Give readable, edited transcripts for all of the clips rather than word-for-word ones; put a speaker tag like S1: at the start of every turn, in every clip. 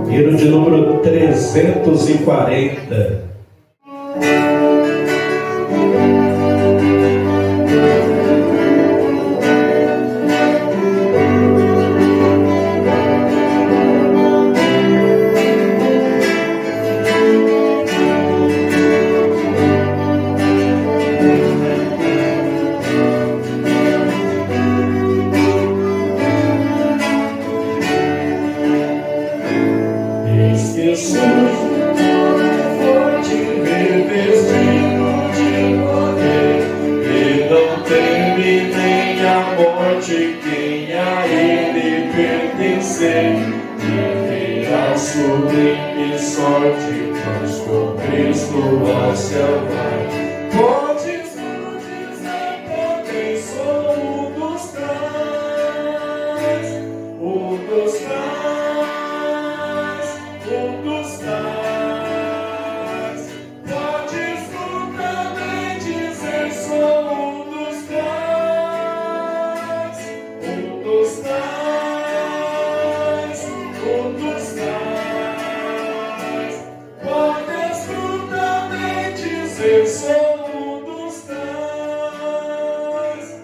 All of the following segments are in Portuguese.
S1: Hino de número 340.
S2: Sublime sorte, mas com Cristo ao céu vai. Podes tu dizer também, sou um dos tais, um dos tais, um dos tais. Podes tu também dizer, sou um dos tais, um dos tais, um dos tais. Eu sou um dos tais,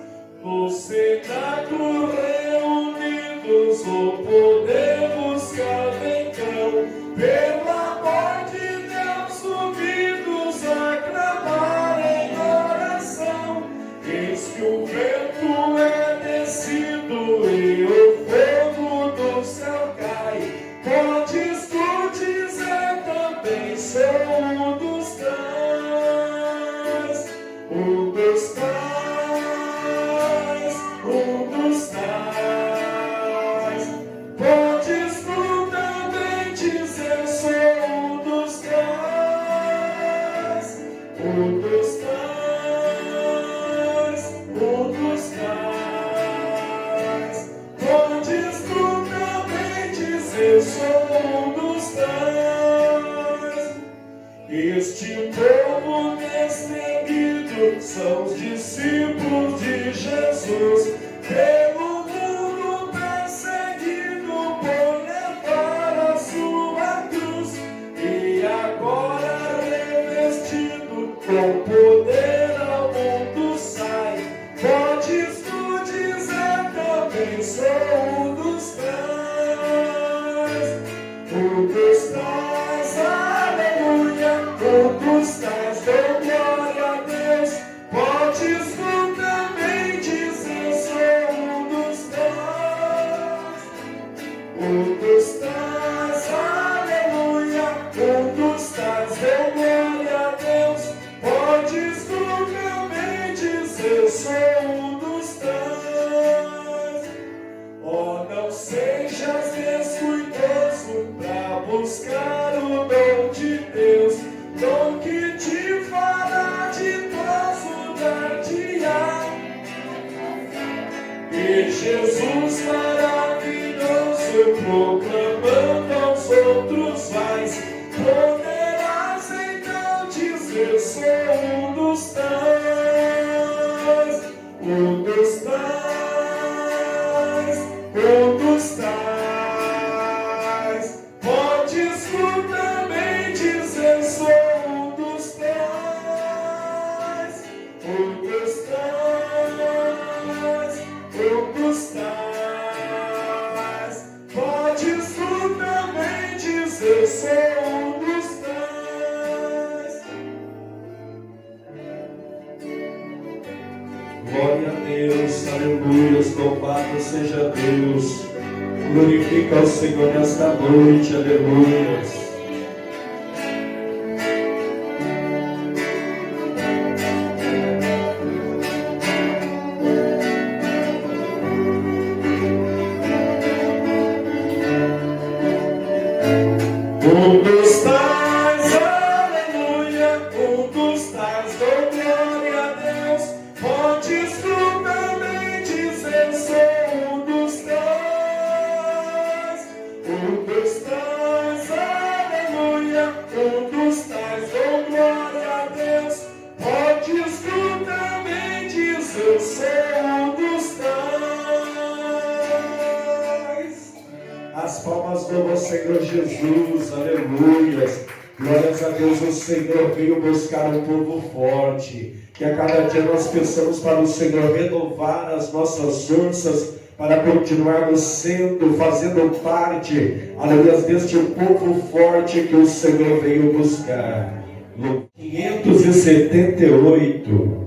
S2: no cenáculo reunidos, ou podemos cada então, pelo amor de Deus unidos, a clamar em oração. Eis que o vento é descido e o fogo do céu cai. Podes tu dizer também, sou um dos tais. Um dos tais, um dos tais. Podes tu também dizer, sou um dos tais, um dos tais, um dos tais. Podes tu também dizer, sou um dos tais. Este povo destemido são os discípulos de Jesus, pelo mundo perseguido por levar a sua cruz, e agora revestido com poder ao mundo sai. Podes tu dizer também, sou um dos tais, um dos tais, aleluia, um dos tais, dou glória a Deus. Podes tu também dizer, sou um dos tais, aleluia, um dos tais, dou glória a Deus. Podes tu também dizer, sou um dos tais. Oh, não sejas descuidoso pra buscar o dom de Deus, dom que te fará ditoso dar-te-á. E Jesus maravilhoso, proclamando aos outros vais, poderás então dizer, sou um dos tais, um dos tais, um dos tais. Podes tu também dizer, sou um dos tais, um dos tais, um dos tais. Podes tu também dizer, sou um dos tais. Glória a Deus, aleluia, louvado seja Deus. Glorifica o Senhor nesta noite, aleluia. Um dos tais, aleluia, um dos tais, dou glória a Deus. Podes tu também dizer, sou um dos tais, aleluia. palmas ao Senhor Jesus, aleluias. Glórias a Deus, o Senhor veio buscar um povo forte. Que a cada dia nós pensamos para o Senhor renovar as nossas forças, para continuarmos fazendo parte, aleluia, deste povo forte que o Senhor veio buscar. No 578.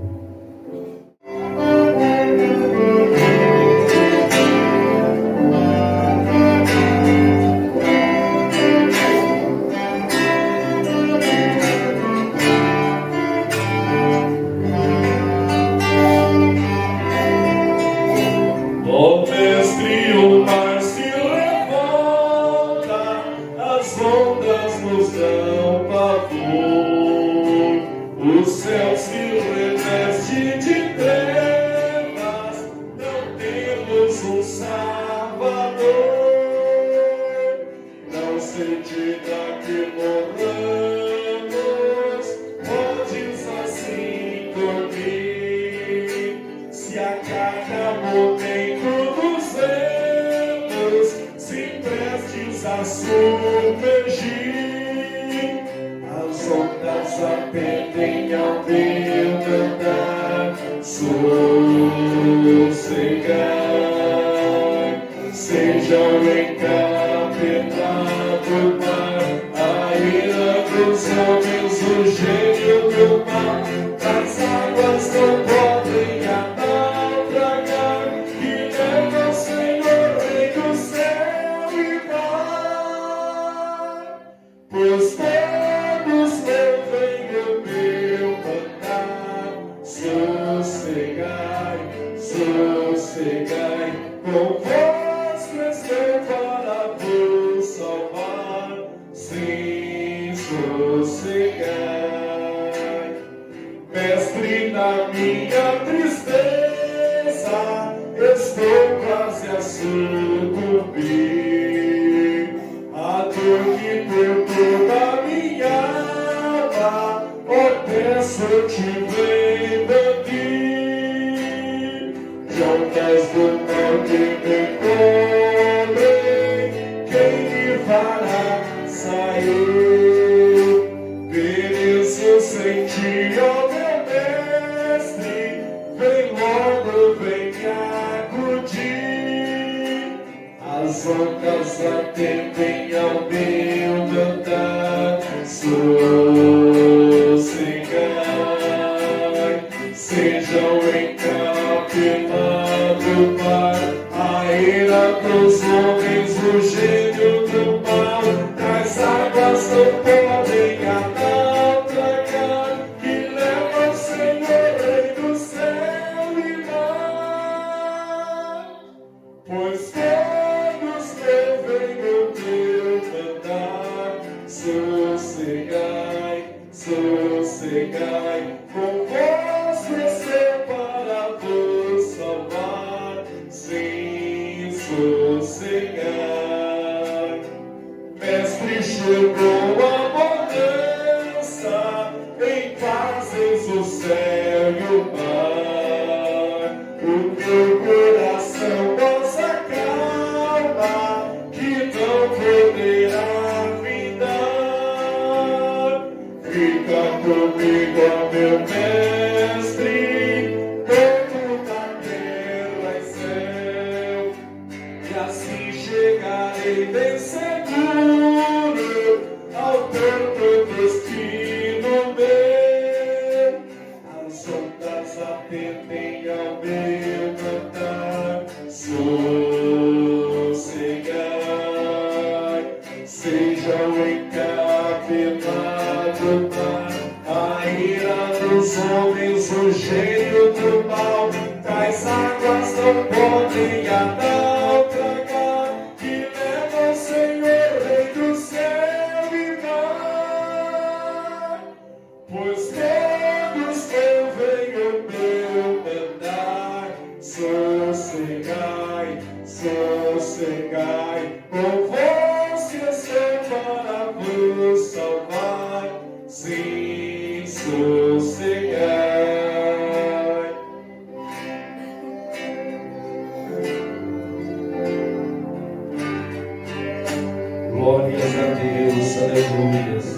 S2: a Deus, aleluias.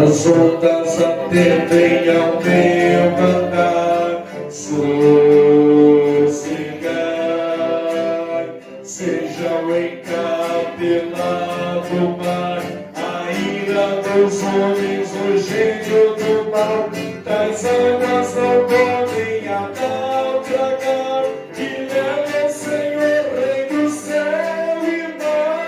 S2: As ondas atendem ao meu andar, sossegai, seja o encapelado mar, a ira dos homens, o gênio do mal, das águas não podem a naufragar, que leva o Senhor, Rei do céu e mar,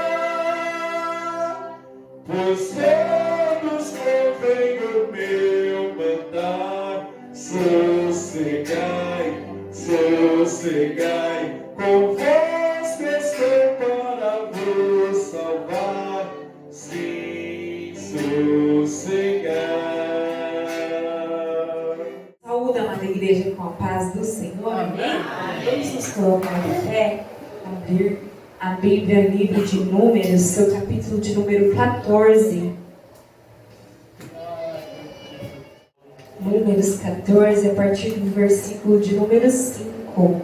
S2: pois todos convém o meu mandar, sossegai, sossegai, convosco estou para vos salvar, sim, sossegai.
S1: Saúde, amada igreja, com a paz do Senhor, amém? Vamos nos colocar de pé, abrir a Bíblia, livro de Números, seu capítulo de número 14. Números 14, a partir do versículo de número 5.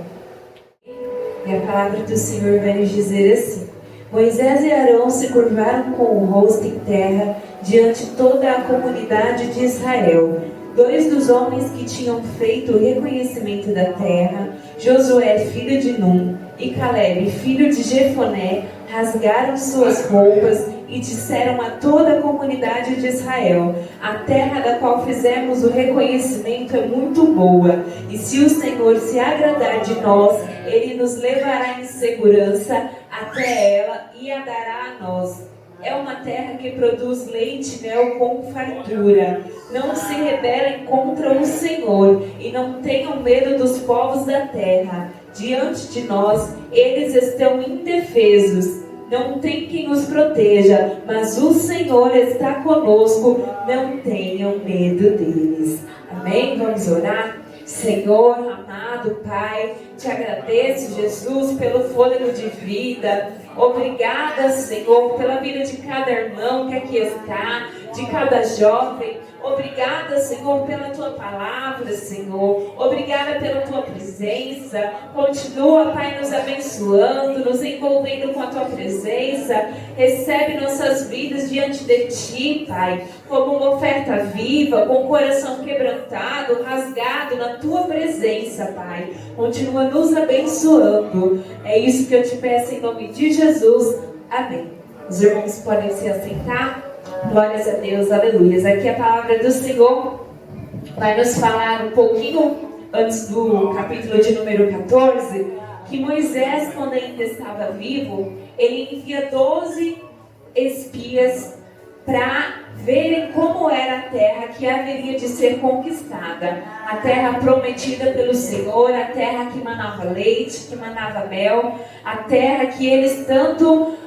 S1: E a palavra do Senhor vai nos dizer assim: Moisés e Arão se curvaram com o rosto em terra diante de toda a comunidade de Israel. Dois dos homens que tinham feito o reconhecimento da terra, Josué, filho de Num, e Caleb, filho de Jefoné, rasgaram suas roupas e disseram a toda a comunidade de Israel: a terra da qual fizemos o reconhecimento é muito boa, e se o Senhor se agradar de nós, Ele nos levará em segurança até ela e a dará a nós. É uma terra que produz leite e mel com fartura. Não se rebelem contra o Senhor e não tenham medo dos povos da terra. Diante de nós, eles estão indefesos. Não tem quem os proteja, mas o Senhor está conosco. Não tenham medo deles. Amém? Vamos orar? Senhor, amado Pai, te agradeço, Jesus, pelo fôlego de vida. Obrigada, Senhor, pela vida de cada irmão que aqui está, de cada jovem. Obrigada, Senhor, pela Tua palavra, Senhor. Obrigada pela Tua presença. Continua, Pai, nos abençoando, nos envolvendo com a Tua presença. Recebe nossas vidas diante de Ti, Pai, como uma oferta viva, com o coração quebrantado, rasgado na Tua presença, Pai. Continua nos abençoando. É isso que eu te peço em nome de Jesus. Amém. Os irmãos podem se assentar. Glórias a Deus, aleluias. Aqui a palavra do Senhor vai nos falar um pouquinho antes do capítulo de número 14, que Moisés, quando ainda estava vivo, ele envia 12 espias para verem como era a terra que haveria de ser conquistada. A terra prometida pelo Senhor, a terra que manava leite, que manava mel, a terra que eles tanto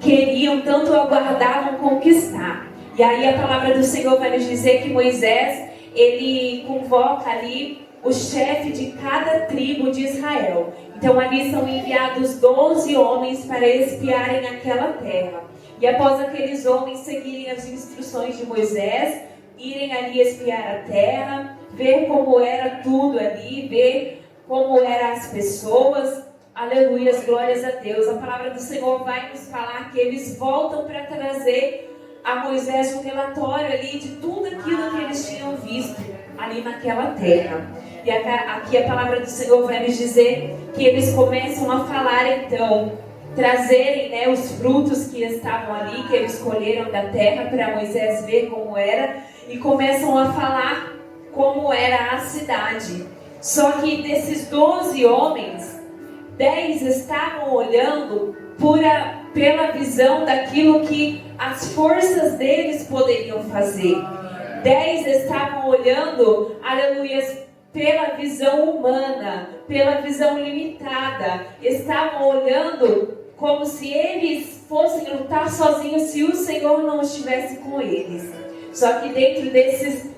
S1: queriam, tanto aguardavam conquistar. E aí a palavra do Senhor vai nos dizer que Moisés, ele convoca ali o chefe de cada tribo de Israel. Então ali são enviados 12 homens para espiarem aquela terra. E após aqueles homens seguirem as instruções de Moisés, irem ali espiar a terra, ver como era tudo ali, ver como eram as pessoas. Aleluias, glórias a Deus. A palavra do Senhor vai nos falar que eles voltam para trazer a Moisés um relatório ali de tudo aquilo que eles tinham visto ali naquela terra. E aqui a palavra do Senhor vai nos dizer que eles começam a falar então, trazerem os frutos que estavam ali, que eles colheram da terra para Moisés ver como era, e começam a falar como era a cidade. Só que desses 12 homens, 10 estavam olhando pela visão daquilo que as forças deles poderiam fazer. 10 estavam olhando, aleluia, pela visão humana, pela visão limitada. Estavam olhando como se eles fossem lutar sozinhos se o Senhor não estivesse com eles. Só que dentro desses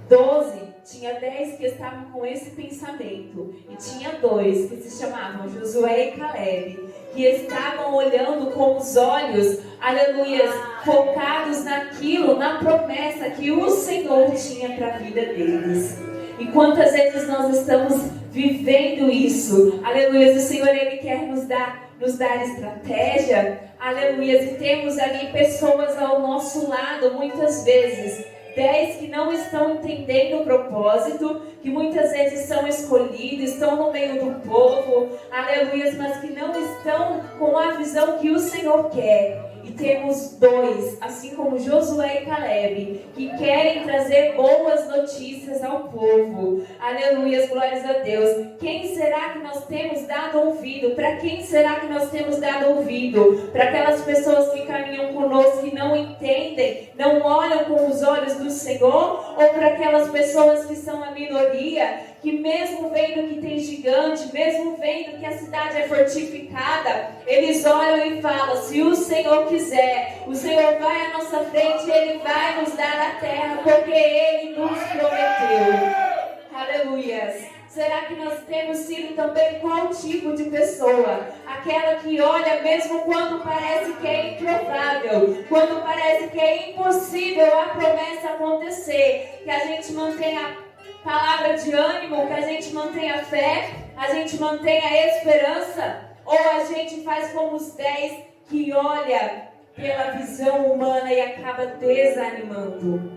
S1: 12, tinha 10 que estavam com esse pensamento. E tinha 2 que se chamavam Josué e Caleb, que estavam olhando com os olhos, aleluia, focados naquilo, na promessa que o Senhor tinha para a vida deles. E quantas vezes nós estamos vivendo isso? Aleluia. O Senhor, Ele quer nos dar estratégia. Aleluia. E temos ali pessoas ao nosso lado, muitas vezes, 10 que não estão entendendo o propósito, que muitas vezes são escolhidos, estão no meio do povo, aleluia, mas que não estão com a visão que o Senhor quer. E temos 2, assim como Josué e Caleb, que querem trazer boas notícias ao povo. Aleluia, glórias a Deus. Quem será que nós temos dado ouvido? Para quem será que nós temos dado ouvido? Para aquelas pessoas que caminham conosco e não entendem, não olham com os olhos do Senhor? Ou para aquelas pessoas que são a minoria, que mesmo vendo que tem gigante, mesmo vendo que a cidade é fortificada, eles olham e falam: se o Senhor quiser, o Senhor vai à nossa frente, Ele vai nos dar a terra, porque Ele nos prometeu. Aleluias. Será que nós temos sido também qual tipo de pessoa? Aquela que olha mesmo quando parece que é improvável, quando parece que é impossível a promessa acontecer, que a gente mantenha palavra de ânimo, que a gente mantenha a fé, a gente mantenha a esperança, ou a gente faz como os 10 que olha pela visão humana e acaba desanimando.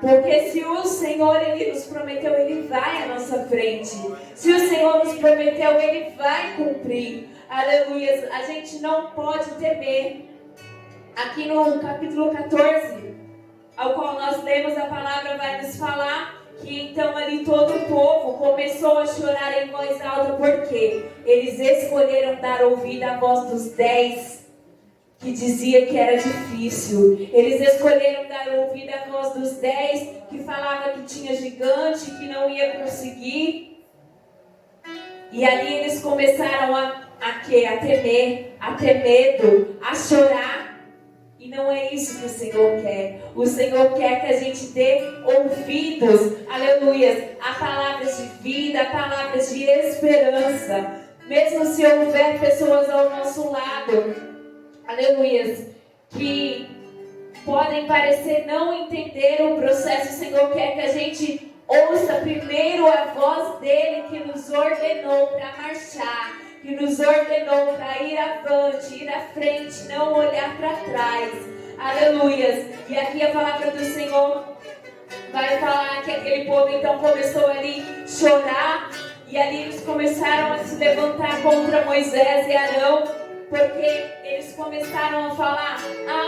S1: Porque se o Senhor, Ele nos prometeu, Ele vai à nossa frente. Se o Senhor nos prometeu, Ele vai cumprir. Aleluia. A gente não pode temer. Aqui no capítulo 14, ao qual nós lemos, a palavra vai nos falar que então ali todo o povo começou a chorar em voz alta, porque eles escolheram dar ouvido à voz dos 10 que dizia que era difícil. Eles escolheram dar ouvido à voz dos 10 que falava que tinha gigante, que não ia conseguir. E ali eles começaram a temer, a ter medo, a chorar. E não é isso que o Senhor quer. O Senhor quer que a gente dê ouvidos, aleluia, a palavras de vida, a palavras de esperança. Mesmo se houver pessoas ao nosso lado, aleluia, que podem parecer não entender o processo, o Senhor quer que a gente ouça primeiro a voz dEle, que nos ordenou para marchar, que nos ordenou para ir avante, ir à frente, não olhar para trás. Aleluia. E aqui a palavra do Senhor vai falar que aquele povo então começou ali a chorar, e ali eles começaram a se levantar contra Moisés e Arão, porque eles começaram a falar: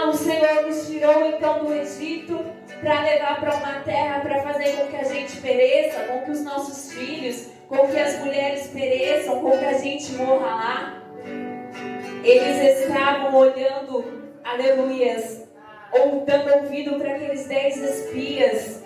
S1: o Senhor nos tirou então do Egito para levar para uma terra, para fazer com que a gente pereça, com que os nossos filhos, com que as mulheres pereçam, com que a gente morra lá. Eles estavam olhando, aleluias, ou dando ouvido para aqueles 10 espias.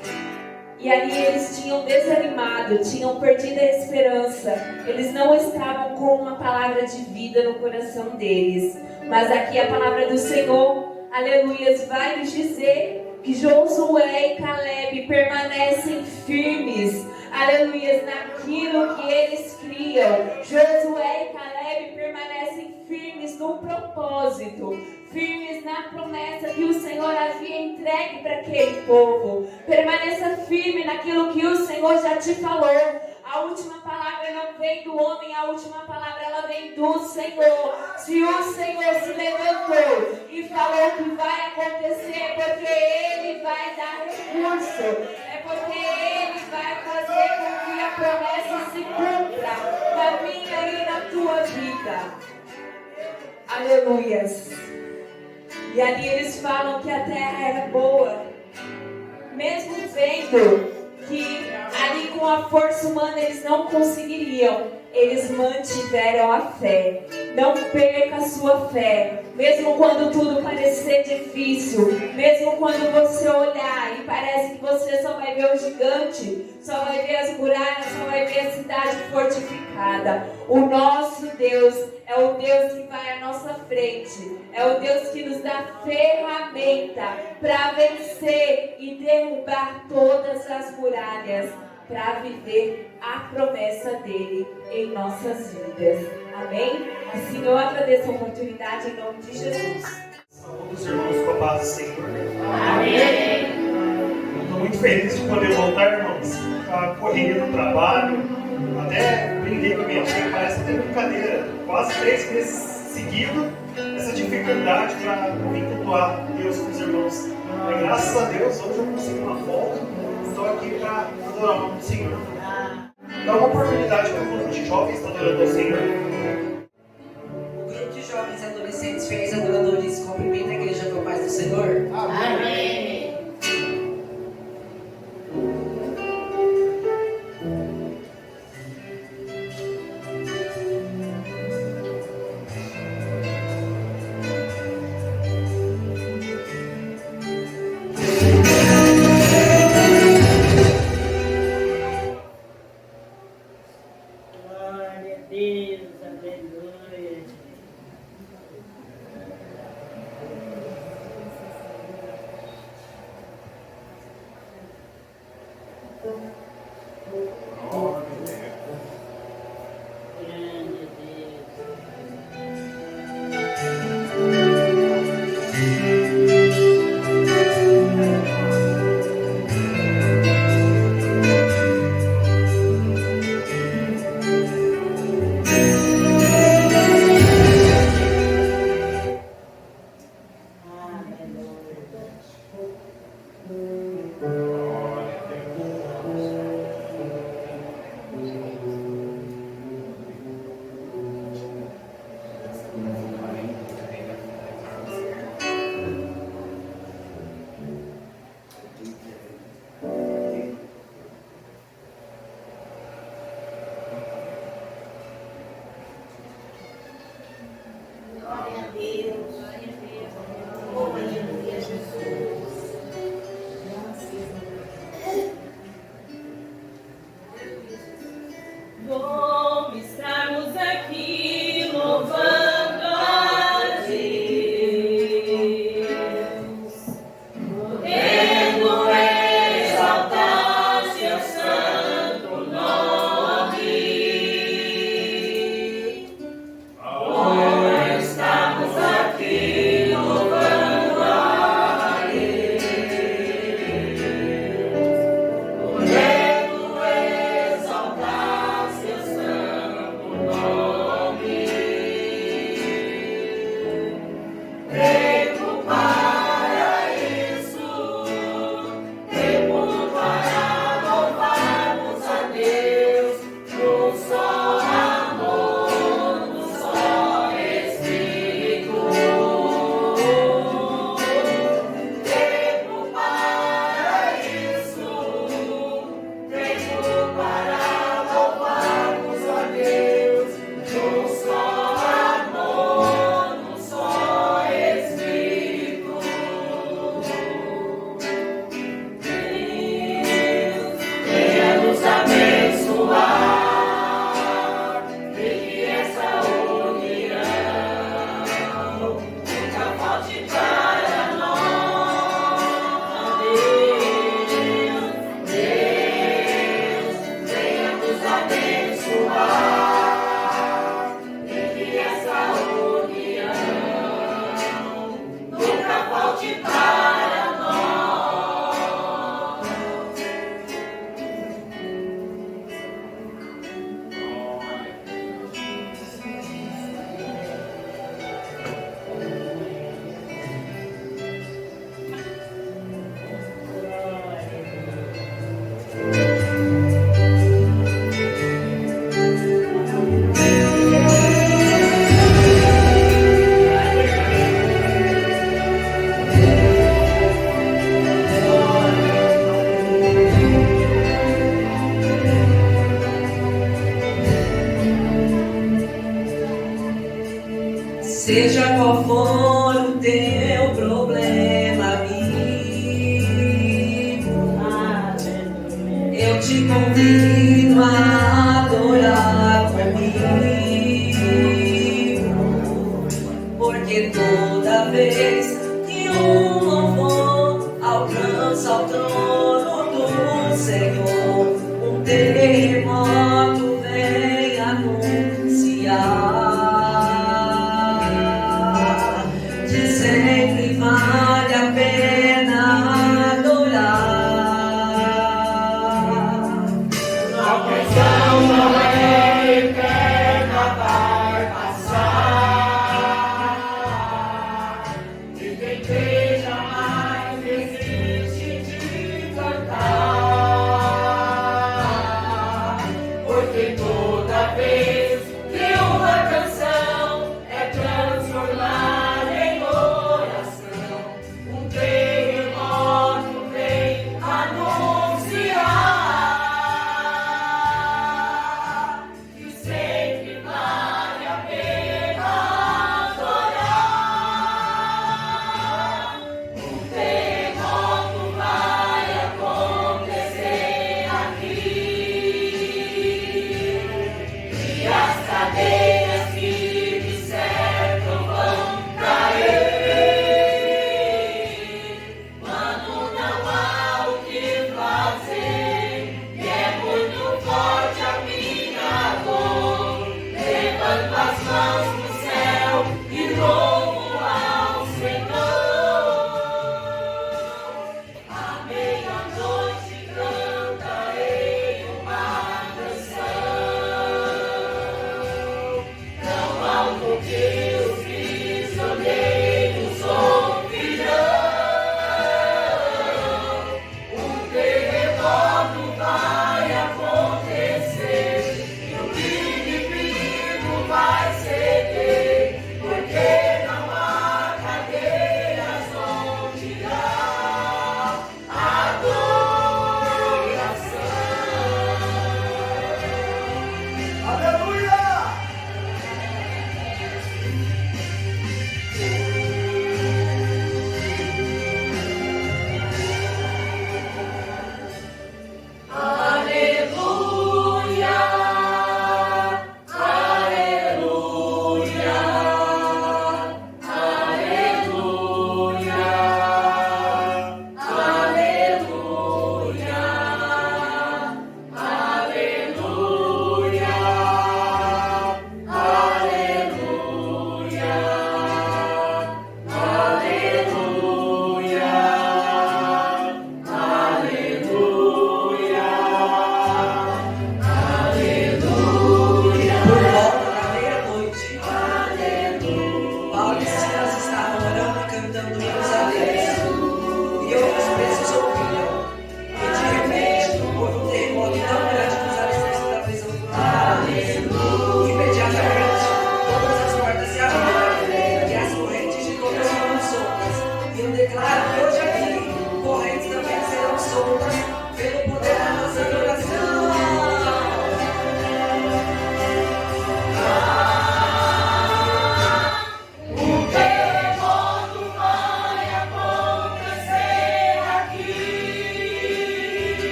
S1: E ali eles tinham desanimado, tinham perdido a esperança. Eles não estavam com uma palavra de vida no coração deles. Mas aqui a palavra do Senhor, aleluias, vai nos dizer que Josué e Caleb permanecem firmes, aleluias, naquilo que eles criam. Josué e Caleb permanecem firmes no propósito, firmes na promessa que o Senhor havia entregue para aquele povo. Permaneça firme naquilo que o Senhor já te falou. A última palavra não vem do homem, a última palavra ela vem do Senhor. Se o Senhor se levantou e falou que vai acontecer, é porque Ele vai dar recurso, é porque Ele vai fazer com que a promessa se cumpra na minha e na tua vida. Aleluias. E ali eles falam que a terra era boa, mesmo vendo que ali com a força humana eles não conseguiriam, eles mantiveram a fé. Não perca a sua fé, mesmo quando tudo parecer difícil, mesmo quando você olhar e parece que você só vai ver o gigante, só vai ver as muralhas, só vai ver a cidade fortificada. O nosso Deus é o Deus que vai à nossa frente, é o Deus que nos dá ferramenta para vencer e derrubar todas as muralhas, para viver a promessa dele em nossas vidas. Amém? Assim eu agradeço a oportunidade em nome de Jesus.
S2: Todos os irmãos com a paz do Senhor.
S1: Amém.
S2: Eu estou muito feliz de poder voltar, irmãos.
S3: a correria do trabalho. Até brinquei com a minha tia, parece até brincadeira. Quase 3 meses seguidos, essa dificuldade para vir cultuar Deus com os irmãos. Mas graças a Deus, hoje eu consegui uma folga. Estou aqui para adorar o nome do Senhor. Dá uma oportunidade para o grupo de jovens estar adorando ao Senhor.
S4: O grupo de jovens e adolescentes fiéis adoradores cumprimenta a igreja com a paz do Senhor. Amém. Seja qual for o teu problema, amigo, eu te convido a adorar comigo, porque toda vez que um louvor alcança o trono do Senhor, um terremoto vem anunciar. Sempre vale a pena adorar.
S5: porque toda vez que uma canção é transformada em oração, um terremoto vem anunciar que sempre vale a pena adorar. Um terremoto vai acontecer aqui e as cadeias que me cercam vão cair. Quando não há o que fazer e é muito forte a minha dor, levanto as mãos pro céu e louvo ao Senhor. À meia-noite cantarei uma canção, tão alto que os prisioneiros ouvirão. Um terremoto vai acontecer e o inimigo vai ceder, porque não há cadeiras onde há adoração.
S2: Aleluia!
S5: Aleluia, aleluia, aleluia, aleluia, aleluia,
S4: Por volta da meia-noite, Paulo e Silas estavam orando e cantando hinos a Deus, e outros presos ouviam. E de repente, houve um terremoto tão grande que os alicerces da prisão foram. Imediatamente, todas as portas se abriram, e as correntes de todos foram soltas. E eu declaro que hoje aqui, correntes também serão soltas, pelo poder da nossa adoração.
S5: um terremoto vai acontecer aqui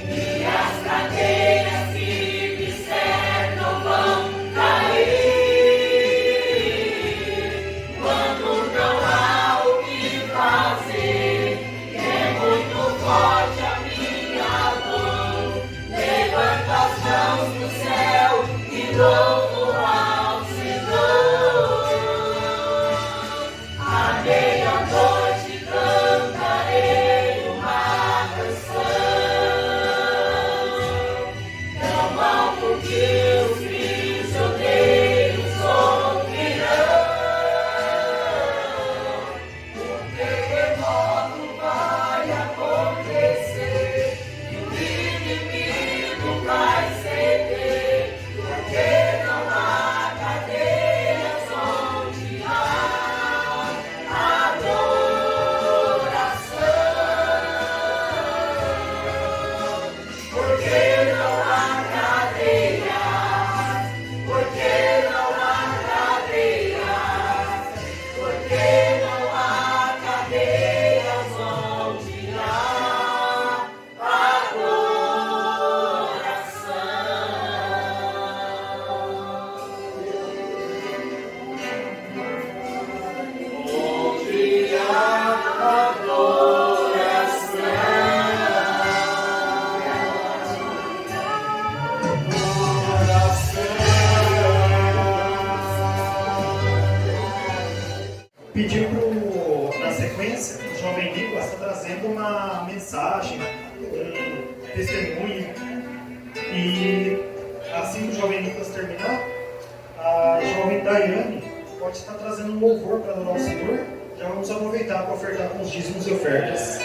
S5: e as cadeias que me cercam vão cair. Quando não há o que fazer e é muito forte a minha dor, levanto as mãos pro céu e louvo ao Senhor. À meia-noite cantarei uma canção, tão alto que os prisioneiros ouvirão. Um terremoto vai acontecer e o inimigo vai ceder, porque não há cadeias onde há adoração. Porque não há cadeias, porque não há cadeias, porque não há cadeias onde há
S3: Pedi na sequência, o jovem Nicolas está trazendo uma mensagem, um testemunho. E assim que o jovem Nicolas terminar, a jovem Daiane pode estar trazendo um louvor para adorar o Senhor. Já vamos aproveitar para ofertar com os dízimos e ofertas.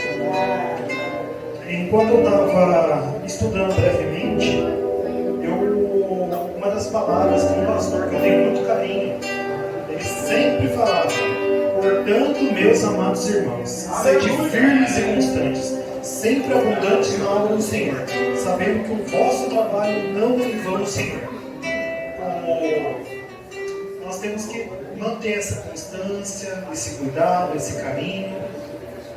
S3: Enquanto eu estava estudando brevemente, palavras de um pastor que eu tenho muito carinho. Ele sempre falava: portanto, meus amados irmãos, sede firmes e constantes, sempre abundantes na obra do Senhor, sabendo que o vosso trabalho não é em vão no Senhor. Nós temos que manter essa constância, esse cuidado, esse carinho,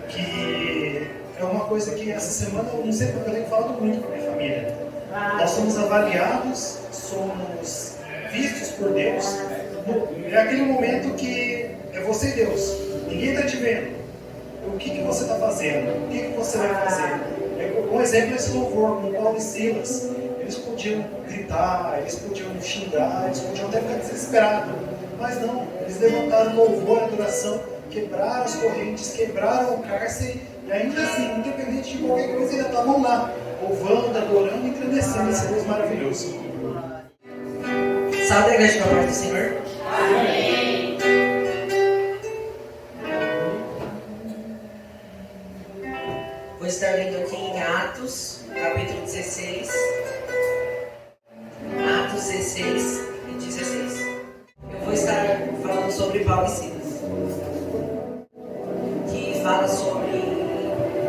S3: que é uma coisa que essa semana, eu não sei porque eu tenho falado muito com a minha família. Nós somos avaliados, somos vistos por Deus. É aquele momento que é você e Deus. Ninguém está te vendo. O que você está fazendo? O que você vai fazer? Um exemplo é esse louvor, com Paulo e Silas. Eles podiam gritar, eles podiam xingar, eles podiam até ficar desesperados. Mas não, eles levantaram louvor, adoração, quebraram as correntes, quebraram o cárcere, e ainda assim, independente de qualquer coisa, ainda estavam lá, louvando, adorando e engrandecendo esse Deus maravilhoso.
S4: Salve a igreja com a paz do Senhor.
S5: Amém.
S4: Vou estar lendo aqui em Atos, capítulo 16. Atos 16 e 16. Eu vou estar falando sobre Paulo e Silas, que fala sobre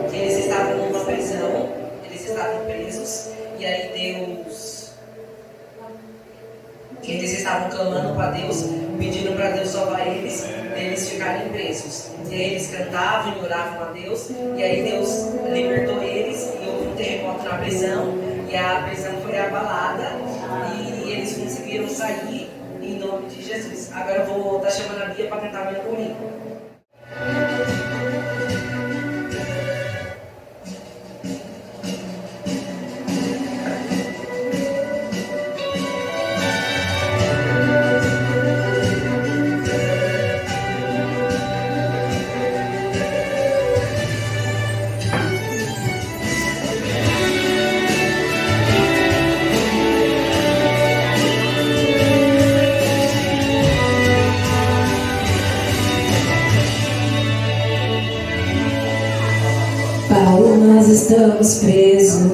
S4: que eles estavam numa prisão, eles estavam presos, e aí eles estavam clamando para Deus, pedindo para Deus salvar eles ficarem presos. E aí eles cantavam e oravam a Deus, e aí Deus libertou eles, e houve um terremoto na prisão, e a prisão foi abalada, e eles conseguiram sair em nome de Jesus. Agora eu vou estar chamando a Bia para cantar a minha comigo.
S1: Paulo, nós estamos presos.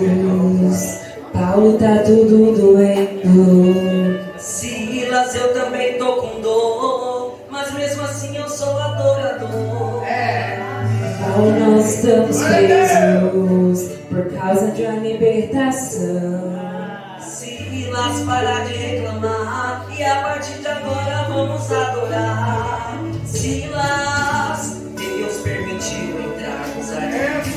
S1: Paulo, tá tudo doendo.
S4: Silas, eu também tô com dor, mas mesmo assim eu sou adorador.
S1: Paulo, nós estamos presos por causa de uma libertação.
S4: Silas, para de reclamar, e a partir de agora vamos adorar. Silas, Deus permitiu entrarmos aqui.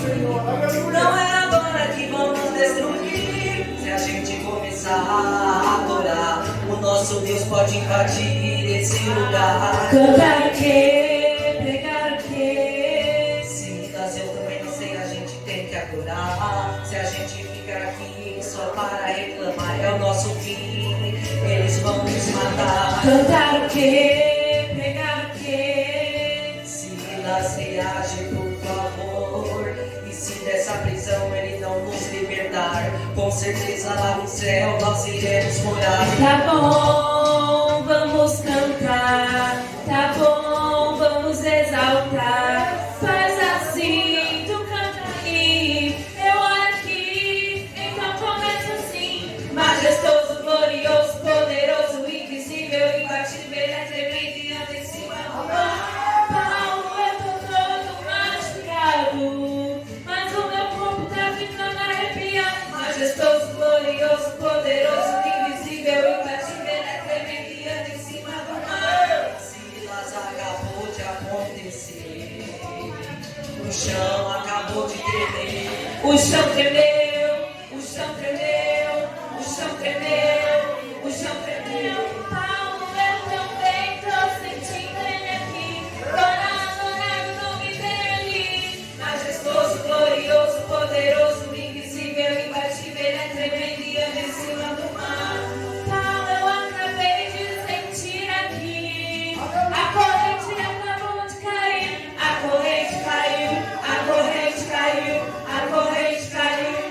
S4: Não é agora que vamos destruir. Se a gente começar a adorar, o nosso Deus pode invadir esse lugar.
S1: Cantar o quê? Pregar o quê?
S4: Silas, eu também não sei, a gente tem que adorar. Se a gente ficar aqui só para reclamar, é o nosso fim, eles vão nos matar.
S1: Cantar o quê? Pregar o quê?
S4: Silas, reage por favor. E se dessa prisão ele não nos libertar, com certeza lá no céu nós iremos morar.
S1: Tá bom, vamos cantar. Tá bom, vamos exaltar. Faz assim, tu canta aqui, eu aqui. Então começa assim. Majestoso, glorioso, poderoso, invisível, imbatível, é tremendo e anda em cima do mar. Paulo, eu tô todo machucado, mas o meu corpo tá ficando arrepiado. Majestoso, glorioso, poderoso, invisível, imbatível, é tremendo e anda em cima do mar.
S4: Silas, acabou de acontecer, o chão acabou de tremer.
S1: O chão tremeu, o chão tremeu, o chão tremeu, o chão tremeu. Paulo, eu também tô sentindo ele aqui. Bora adorar o nome dele. Majestoso, glorioso, poderoso, invisível, imbatível, é tremendo e anda em cima do mar. Paulo, eu acabei de sentir aqui. A corrente acabou de cair. A corrente caiu, a corrente caiu, a corrente caiu.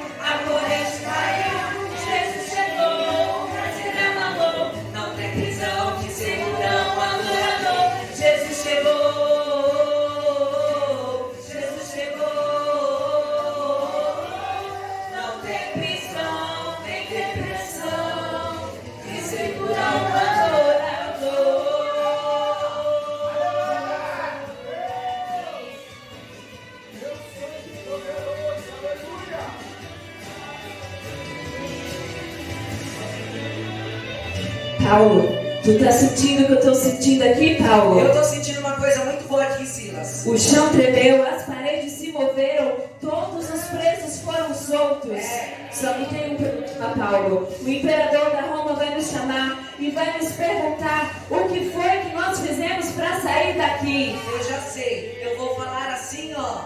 S1: Paulo, tu tá sentindo o que eu tô sentindo aqui, Paulo?
S4: Eu tô sentindo uma coisa muito boa aqui, Silas.
S1: O chão tremeu, as paredes se moveram, todos os presos foram soltos. Só me tem um problema, Paulo. O imperador da Roma vai nos chamar e vai nos perguntar o que foi que nós fizemos para sair daqui.
S4: Eu já sei, eu vou falar assim, ó.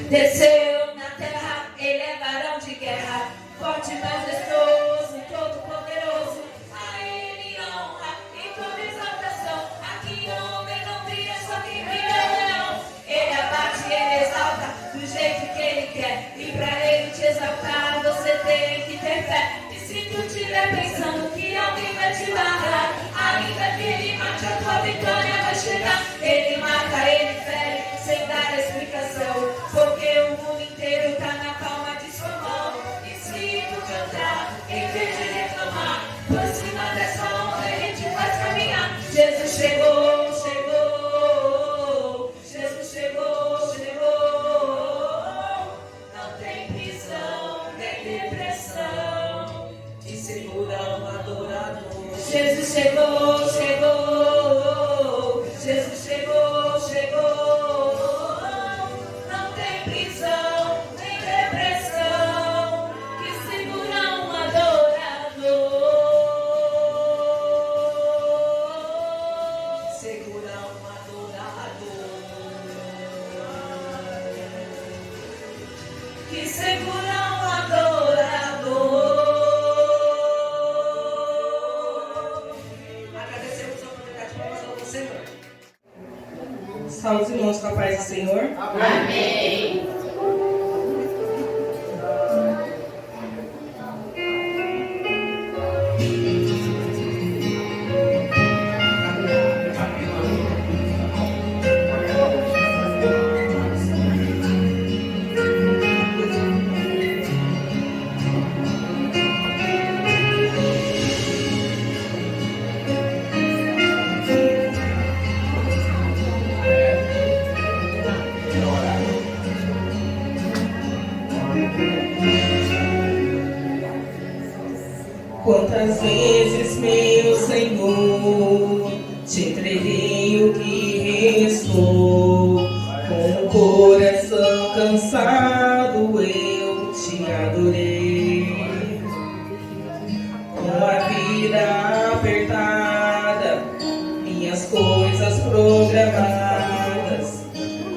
S1: Desceu na terra, ele é varão de guerra, forte, majestoso, todo poderoso. A ele honra e toda exaltação. Aqui homem não brilha, só quem brilha é o leão. Ele abate, ele exalta do jeito que ele quer. E pra ele te exaltar, você tem que ter fé. E se tu estiver pensando que alguém vai te barrar, ainda que ele mate, a tua vitória vai chegar. Ele mata, ele fere, sem dar explicação, porque o mundo inteiro tá na palma de sua mão. E se tu cantar, em vez de reclamar, por cima dessa onda a gente faz caminhar. Jesus chegou, chegou, Jesus chegou, chegou. Não tem prisão, nem depressão que segura um adorador. Jesus chegou, chegou, Jesus chegou, chegou. Não tem prisão, nem depressão que segura um adorador.
S4: Segura um adorador.
S1: Que segura um adorador.
S4: Agradecemos a oportunidade para falar com o Senhor.
S6: Salve os irmãos com a paz do Senhor.
S5: Amém.
S6: Quantas vezes, meu Senhor, te entreguei o que restou. Com o coração cansado eu te adorei. Com a vida apertada, minhas coisas programadas,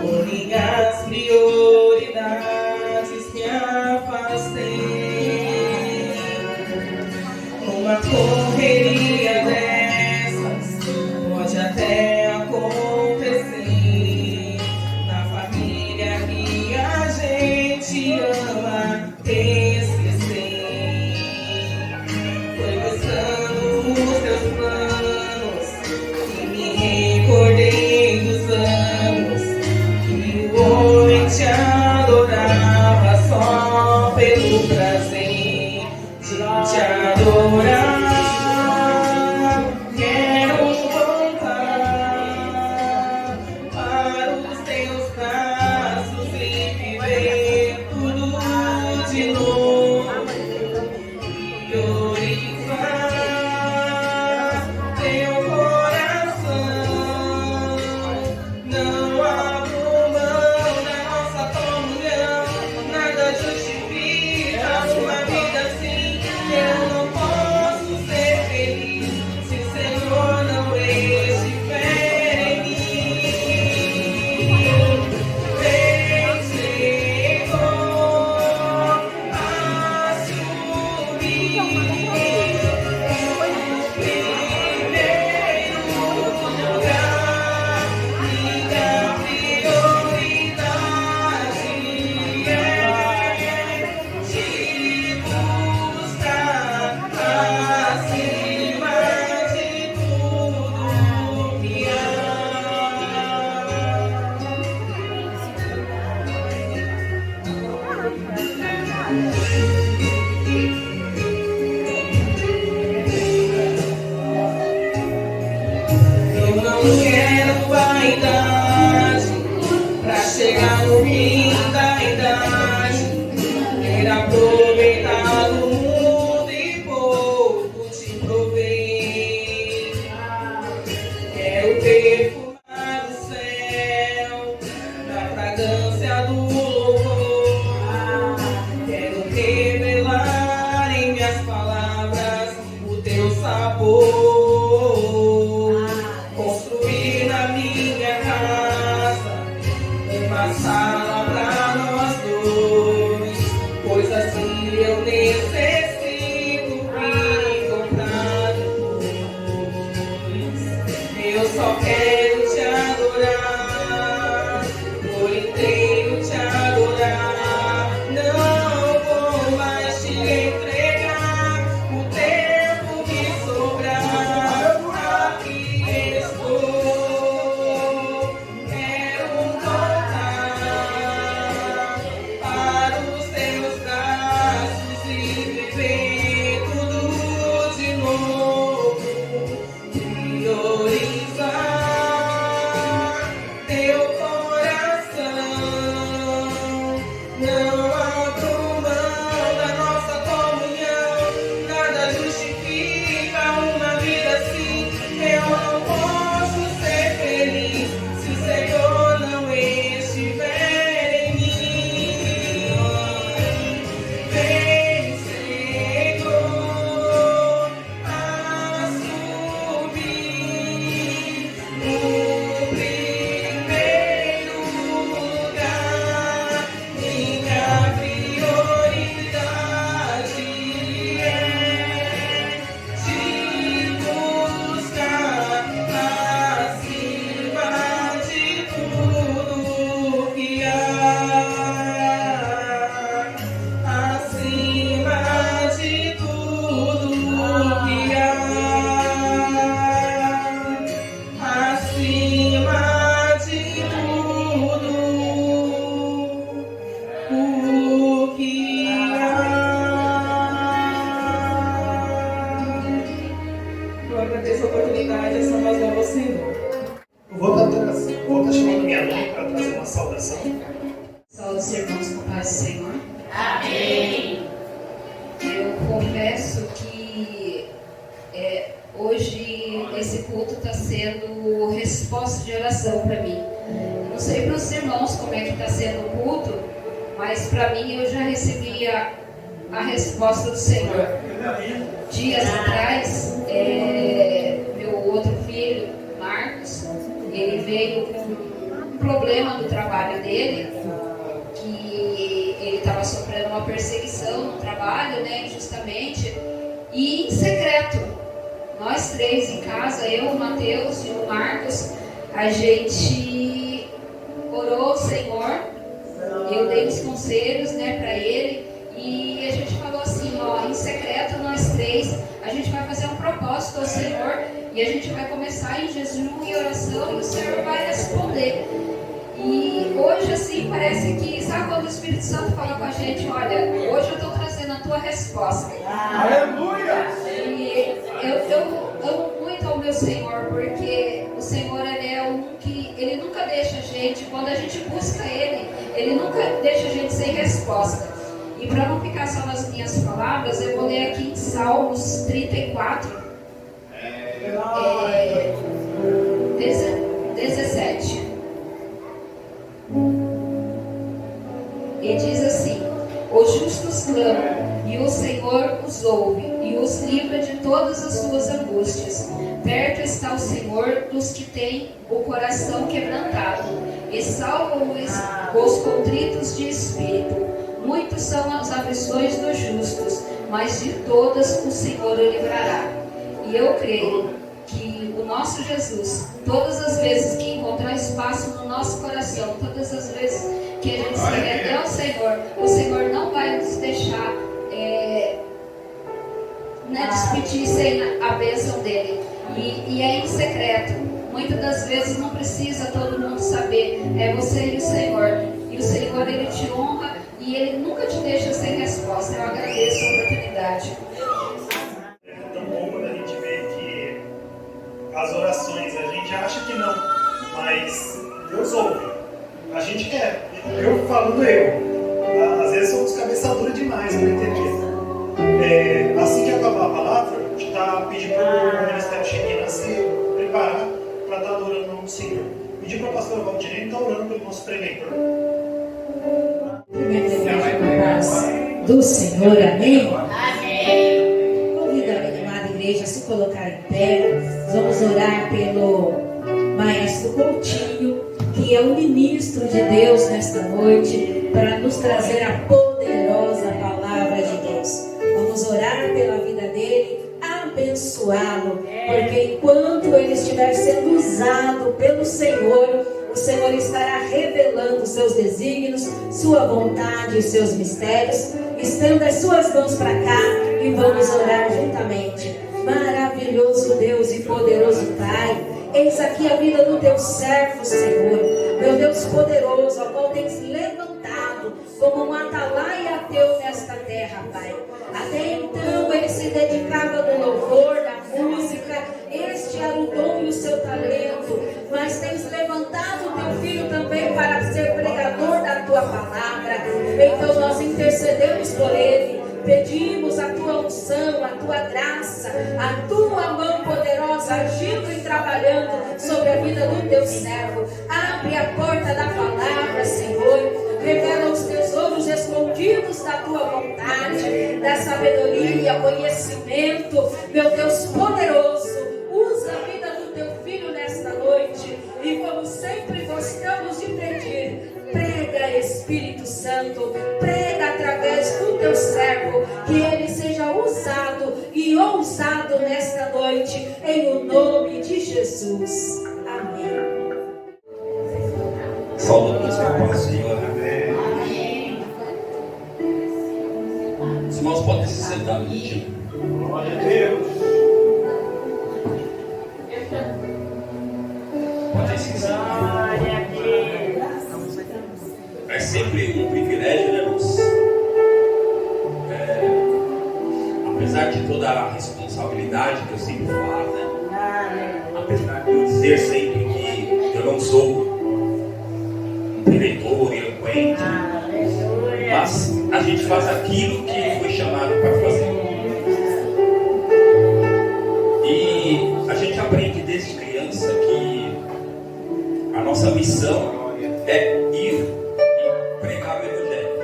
S6: com minhas prioridades me afastei. Uma correria dessas pode até acontecer na família que a gente ama esquecer. Foi buscando os teus planos e me recordei dos anos que o homem te adorava só pelo prazer de te adorar. Quero voltar para os teus braços e viver tudo de novo. Priorizar teu coração. Não abro mão da nossa comunhão. Nada justifica uma vida assim. Eu não posso ser feliz se o Senhor não estiver em mim. Vem, Senhor, assumir o primeiro lugar. Minha prioridade é te buscar acima de tudo que há. Eu não quero vaidade pra chegar no fim da idade. Quero aproveitar o revelar em minhas palavras o teu sabor. Construir na minha casa uma sala pra nós dois, pois assim eu necessito me encontrar luz. Eu só quero te adorar, por inteiro te adorar. Não vou mais te entregar o tempo que sobrar. Aqui estou, quero voltar para os teus braços e viver tudo de novo. Priorizar teu coração. Não abro mão da nossa comunhão. Nada justifica uma vida assim. Eu não posso ser feliz se o Senhor não estiver em mim. Vem, Senhor, a subir no primeiro lugar. Minha prioridade é te buscar acima de tudo que há, acima de tudo que há, acima de tudo o que há. Eu agradeço a oportunidade, essa mais nova ao Senhor.
S3: Eu vou estar chamando minha mãe para trazer uma saudação.
S7: Saúde os irmãos com paz do Senhor.
S5: Amém.
S7: Eu confesso que hoje esse culto está sendo resposta de oração para mim. Eu não sei para os irmãos como é que está sendo o culto, mas para mim eu já recebi a resposta do Senhor. Dias atrás, meu outro filho, Marcos, ele veio com um problema no trabalho dele, que ele estava sofrendo uma perseguição no trabalho, né, injustamente, e em secreto. Nós três em casa, eu, o Mateus e o Marcos, a gente orou ao Senhor, eu dei os conselhos, né, para ele, e a gente falou assim, ó, em secreto nós três, a gente vai fazer um propósito ao Senhor, e a gente vai começar em jejum e oração, e o Senhor vai responder. E hoje, assim, parece que, sabe quando o Espírito Santo fala com a gente, olha, hoje eu estou trazendo a tua resposta.
S2: Aleluia!
S7: E eu amo muito ao meu Senhor, porque o Senhor, ele é um que, ele nunca deixa a gente, quando a gente busca ele nunca deixa a gente sem resposta. E para não ficar só nas minhas palavras, eu vou ler aqui em Salmos 34, 17. E diz assim: os justos clamam, e o Senhor os ouve, e os livra de todas as suas angústias. Perto está o Senhor dos que têm o coração quebrantado, e salva os contritos de espírito. Muitos são as aflições dos justos, mas de todas o Senhor o livrará. E eu creio que o nosso Jesus, todas as vezes que encontrar espaço no nosso coração, todas as vezes que a gente se render ao Senhor, o Senhor não vai nos deixar despedir sem a bênção dele. E é em secreto. Muitas das vezes não precisa todo mundo saber. É você e o Senhor. E o Senhor, ele te honra e ele nunca te deixa sem resposta. Eu agradeço a oportunidade.
S3: É tão bom quando a gente vê que as orações, a gente acha que não, mas Deus ouve. A gente quer. Eu falando às vezes somos cabeça dura demais para entender. Assim que acabar a palavra, a gente está pedindo para o Ministério Shekinah se preparar para estar adorando o nome do Senhor. Pedir para a pastora Valdirene estar orando pelo nosso preletor.
S1: Primeiramente, paz. do Senhor. Amém?
S5: Amém.
S1: Convido a minha amada igreja a se colocar em pé. Vamos orar pelo Maestro Coutinho, que é o ministro de Deus nesta noite, para nos trazer a poderosa palavra de Deus. Vamos orar pela vida dele, abençoá-lo, porque enquanto ele estiver sendo usado pelo Senhor, o Senhor estará revelando seus desígnios, sua vontade e seus mistérios. Estenda as suas mãos para cá e vamos orar juntamente. Maravilhoso Deus e poderoso Pai, eis aqui a vida do teu servo, Senhor, meu Deus poderoso, ao qual tens levantado como um atalaia teu nesta terra, Pai. Até então ele se dedicava no louvor, na música. Este era o dom e o seu talento, mas tens levantado o teu filho também para ser pregador da tua palavra. Então nós intercedemos por ele, pedimos a tua unção, a tua graça, a tua mão poderosa agindo e trabalhando sobre a vida do teu servo. Abre a porta da palavra, Senhor. Revela os tesouros escondidos da tua vontade, da sabedoria, conhecimento, meu Deus poderoso. Usa a vida do teu filho nesta noite. E como sempre gostamos de pedir, prega, Espírito Santo, prega através do teu servo, que ele seja usado e ousado nesta noite, em o nome de Jesus. Amém.
S8: Saudamos com paz, Senhor. Os irmãos podem se sentar no dia.
S3: Glória a Deus.
S8: Podem se sentar. É sempre um privilégio, né, irmãos? Apesar de toda a responsabilidade que eu sempre falo, né? Apesar de eu dizer sempre que eu não sou um pregador eloquente, mas a gente faz aquilo que foi chamado para fazer. E a gente aprende desde criança que a nossa missão é ir e pregar o Evangelho.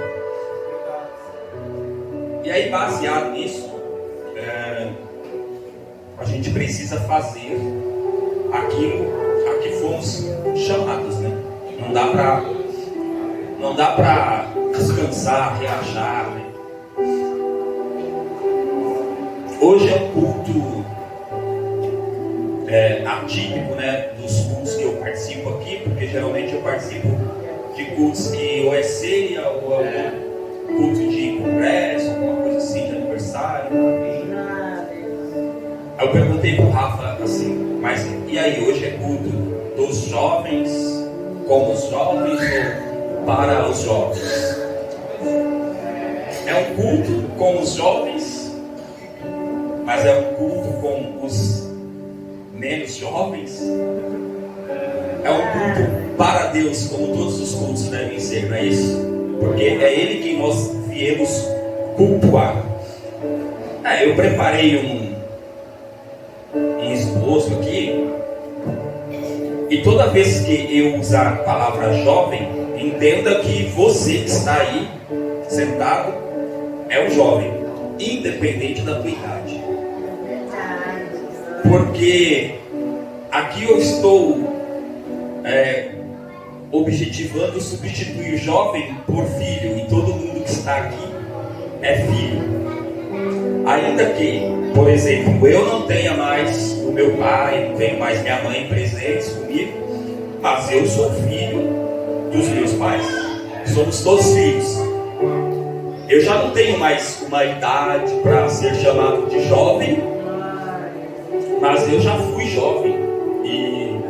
S8: E aí, baseado nisso, a gente precisa fazer aquilo a que fomos chamados, né? Não dá para descansar, relaxar, né? Hoje é um culto atípico, né, dos cultos que eu participo aqui, porque geralmente eu participo de cultos que ou é ceia ou é culto de congresso, alguma coisa assim, de aniversário. Aí eu perguntei pro Rafa assim, mas e aí, hoje é culto dos jovens, com os jovens ou para os jovens? É um culto com os jovens, mas é um culto com os menos jovens? É um culto para Deus, como todos os cultos devem ser, não é isso? Porque é Ele que nós viemos cultuar. Eu preparei um esboço aqui, e toda vez que eu usar a palavra jovem, entenda que você que está aí sentado é um jovem, independente da tua idade. Porque aqui eu estou objetivando substituir jovem por filho, e todo mundo que está aqui é filho. Ainda que, por exemplo, eu não tenha mais o meu pai, não tenho mais minha mãe presentes comigo, mas eu sou filho dos meus pais. Somos todos filhos. Eu já não tenho mais uma idade para ser chamado de jovem, mas eu já fui jovem. E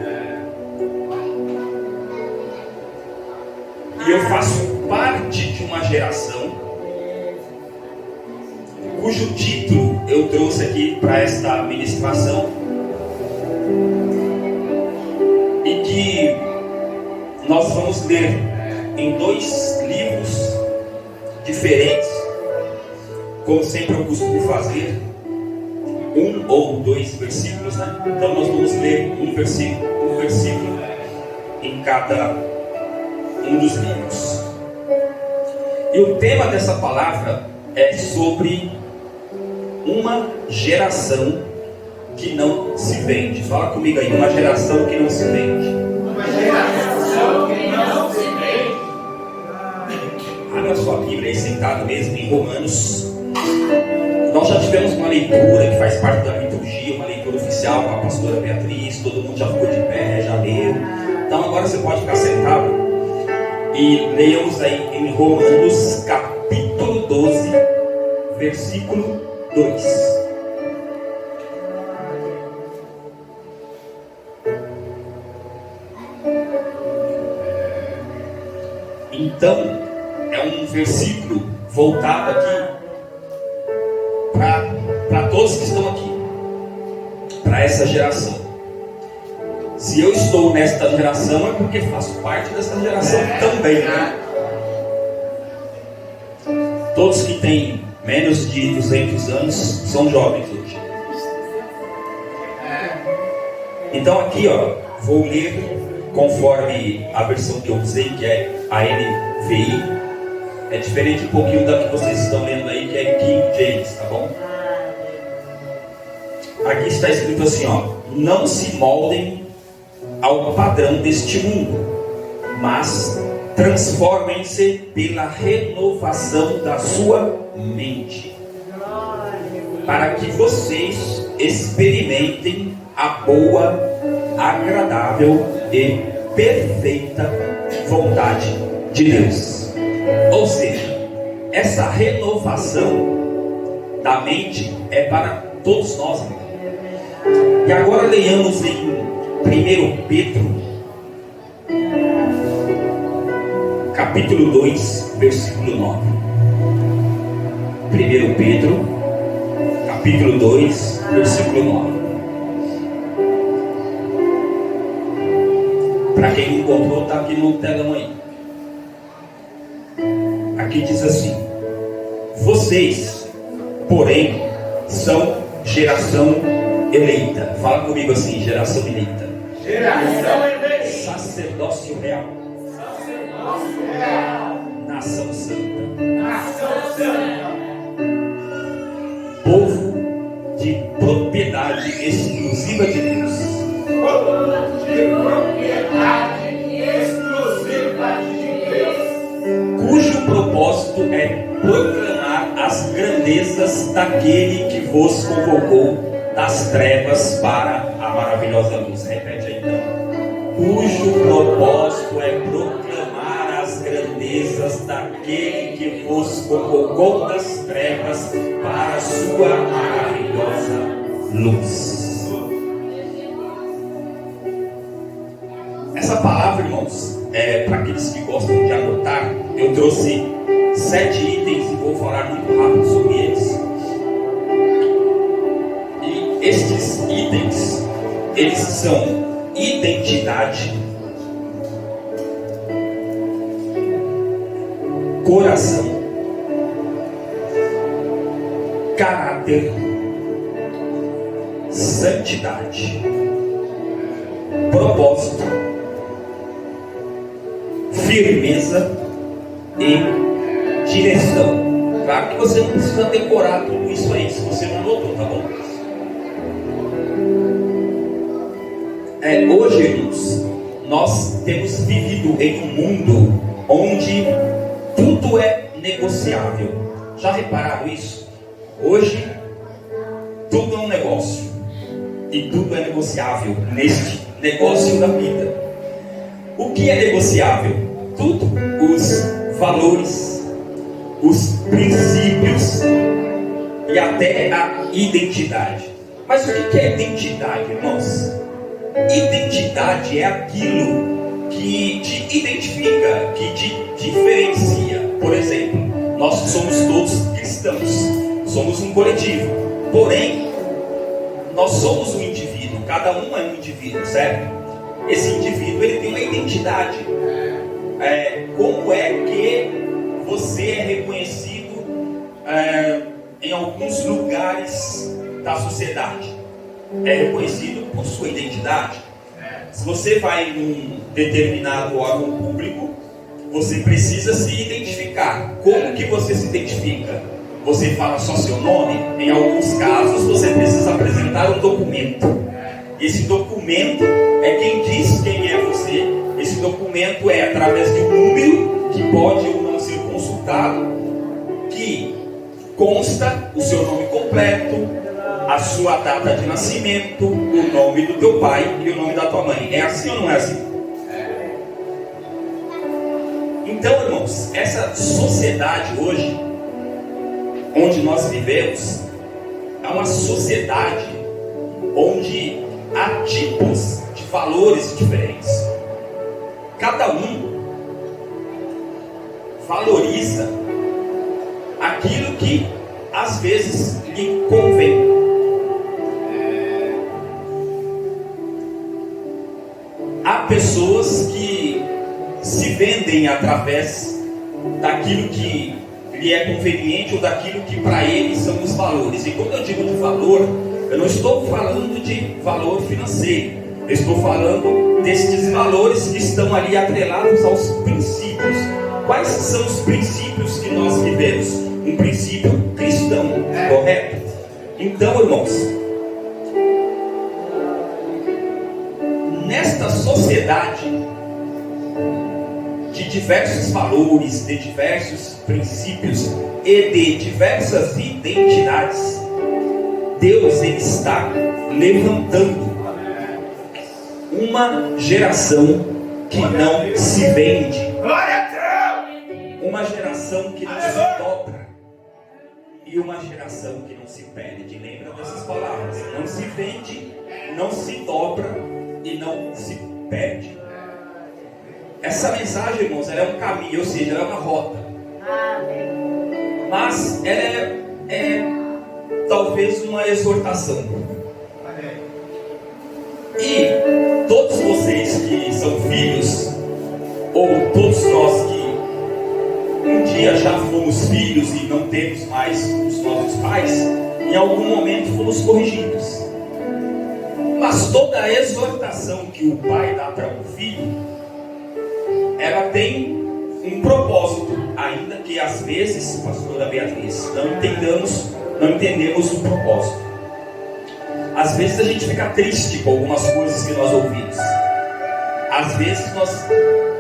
S8: eu faço parte de uma geração cujo título eu trouxe aqui para esta ministração, e que nós vamos ler em 2 livros diferentes, como sempre eu costumo fazer, 1 ou 2 versículos, né? Então nós vamos ler um versículo em cada um dos livros. E o tema dessa palavra é sobre uma geração que não se vende. Fala comigo aí, uma geração que não se vende.
S5: Uma geração que não se vende.
S8: Abra sua Bíblia aí sentado mesmo em Romanos. Nós já tivemos uma leitura que faz parte da liturgia, uma leitura oficial com a pastora Beatriz, todo mundo já ficou de pé, já leu. Então agora você pode ficar sentado e leiamos aí em Romanos capítulo 12, versículo 2. Então, é um versículo voltado aqui para todos que estão aqui, para essa geração. Se eu estou nesta geração é porque faço parte dessa geração também, né? Todos que têm menos de 200 anos são jovens hoje. Então aqui, ó, vou ler conforme a versão que eu usei, que é a NVI. É diferente um pouquinho da que vocês estão lendo aí, que é King James, tá bom? Aqui está escrito assim, ó: não se moldem ao padrão deste mundo, mas transformem-se pela renovação da sua mente, para que vocês experimentem a boa, agradável e perfeita vontade de Deus. Ou seja, essa renovação da mente é para todos nós. E agora leiamos em 1 Pedro capítulo 2, versículo 9. 1 Pedro capítulo 2, versículo 9. Para quem não encontrou, está aqui no telão aí. Aqui diz assim: vocês, porém, são geração eleita. Fala comigo assim: geração eleita.
S5: Geração eleita.
S8: Sacerdócio real.
S5: Sacerdócio real.
S8: Nação santa.
S5: Nação santa.
S8: Povo de propriedade exclusiva de Deus.
S5: Povo de propriedade exclusiva de Deus.
S8: Cujo propósito é proclamar as grandezas daquele que vos convocou das trevas para a maravilhosa luz. Repete aí então. Cujo propósito é proclamar as grandezas daquele que vos convocou das trevas para a sua maravilhosa luz. Essa palavra, irmãos, para aqueles que gostam de anotar, eu trouxe 7 itens e vou falar muito rápido sobre eles. E estes itens, eles são identidade, coração, caráter, santidade, propósito, firmeza e direção. Claro que você não precisa decorar tudo isso aí, se você não anotou, tá bom? Hoje, irmãos, nós temos vivido em um mundo onde tudo é negociável. Já repararam isso? Hoje, tudo é um negócio. E tudo é negociável neste negócio da vida. O que é negociável? Tudo. Os valores, os princípios e até a identidade. Mas o que é identidade, irmãos? Identidade é aquilo que te identifica, que te diferencia. Por exemplo, nós somos todos cristãos, somos um coletivo, porém nós somos um indivíduo, cada um é um indivíduo, certo? Esse indivíduo, ele tem uma identidade. Como é que você é reconhecido em alguns lugares da sociedade? É reconhecido por sua identidade. Se você vai em um determinado órgão público, você precisa se identificar. Como que você se identifica? você fala só seu nome. Em alguns casos você precisa apresentar um documento. Esse documento é quem diz quem é você. Esse documento é através de um número que pode ou não ser consultado, que consta o seu nome completo, a sua data de nascimento, o nome do teu pai e o nome da tua mãe. É assim ou não é assim? Então, irmãos, essa sociedade hoje, onde nós vivemos, é uma sociedade onde há tipos de valores diferentes. Cada um valoriza aquilo que às vezes lhe convém. Há pessoas que se vendem através daquilo que lhe é conveniente ou daquilo que para eles são os valores. E quando eu digo de valor, eu não estou falando de valor financeiro. Eu estou falando desses valores que estão ali atrelados aos princípios. Quais são os princípios que nós vivemos? Um princípio cristão, correto? Então, irmãos, nesta sociedade de diversos valores, de diversos princípios e de diversas identidades, Deus ele está levantando uma geração que não se vende, uma geração que não se dobra e uma geração que não se perde. Lembra dessas palavras? Não se vende, não se dobra e não se perde. Essa mensagem, irmãos, ela é um caminho, ou seja, ela é uma rota. Mas ela é talvez uma exortação. E todos vocês que são filhos, ou todos nós que um dia já fomos filhos e não temos mais os nossos pais, em algum momento fomos corrigidos. Mas toda a exortação que o pai dá para um filho, ela tem um propósito, ainda que às vezes, pastora Beatriz, não entendemos o propósito. Às vezes a gente fica triste com algumas coisas que nós ouvimos. Às vezes nós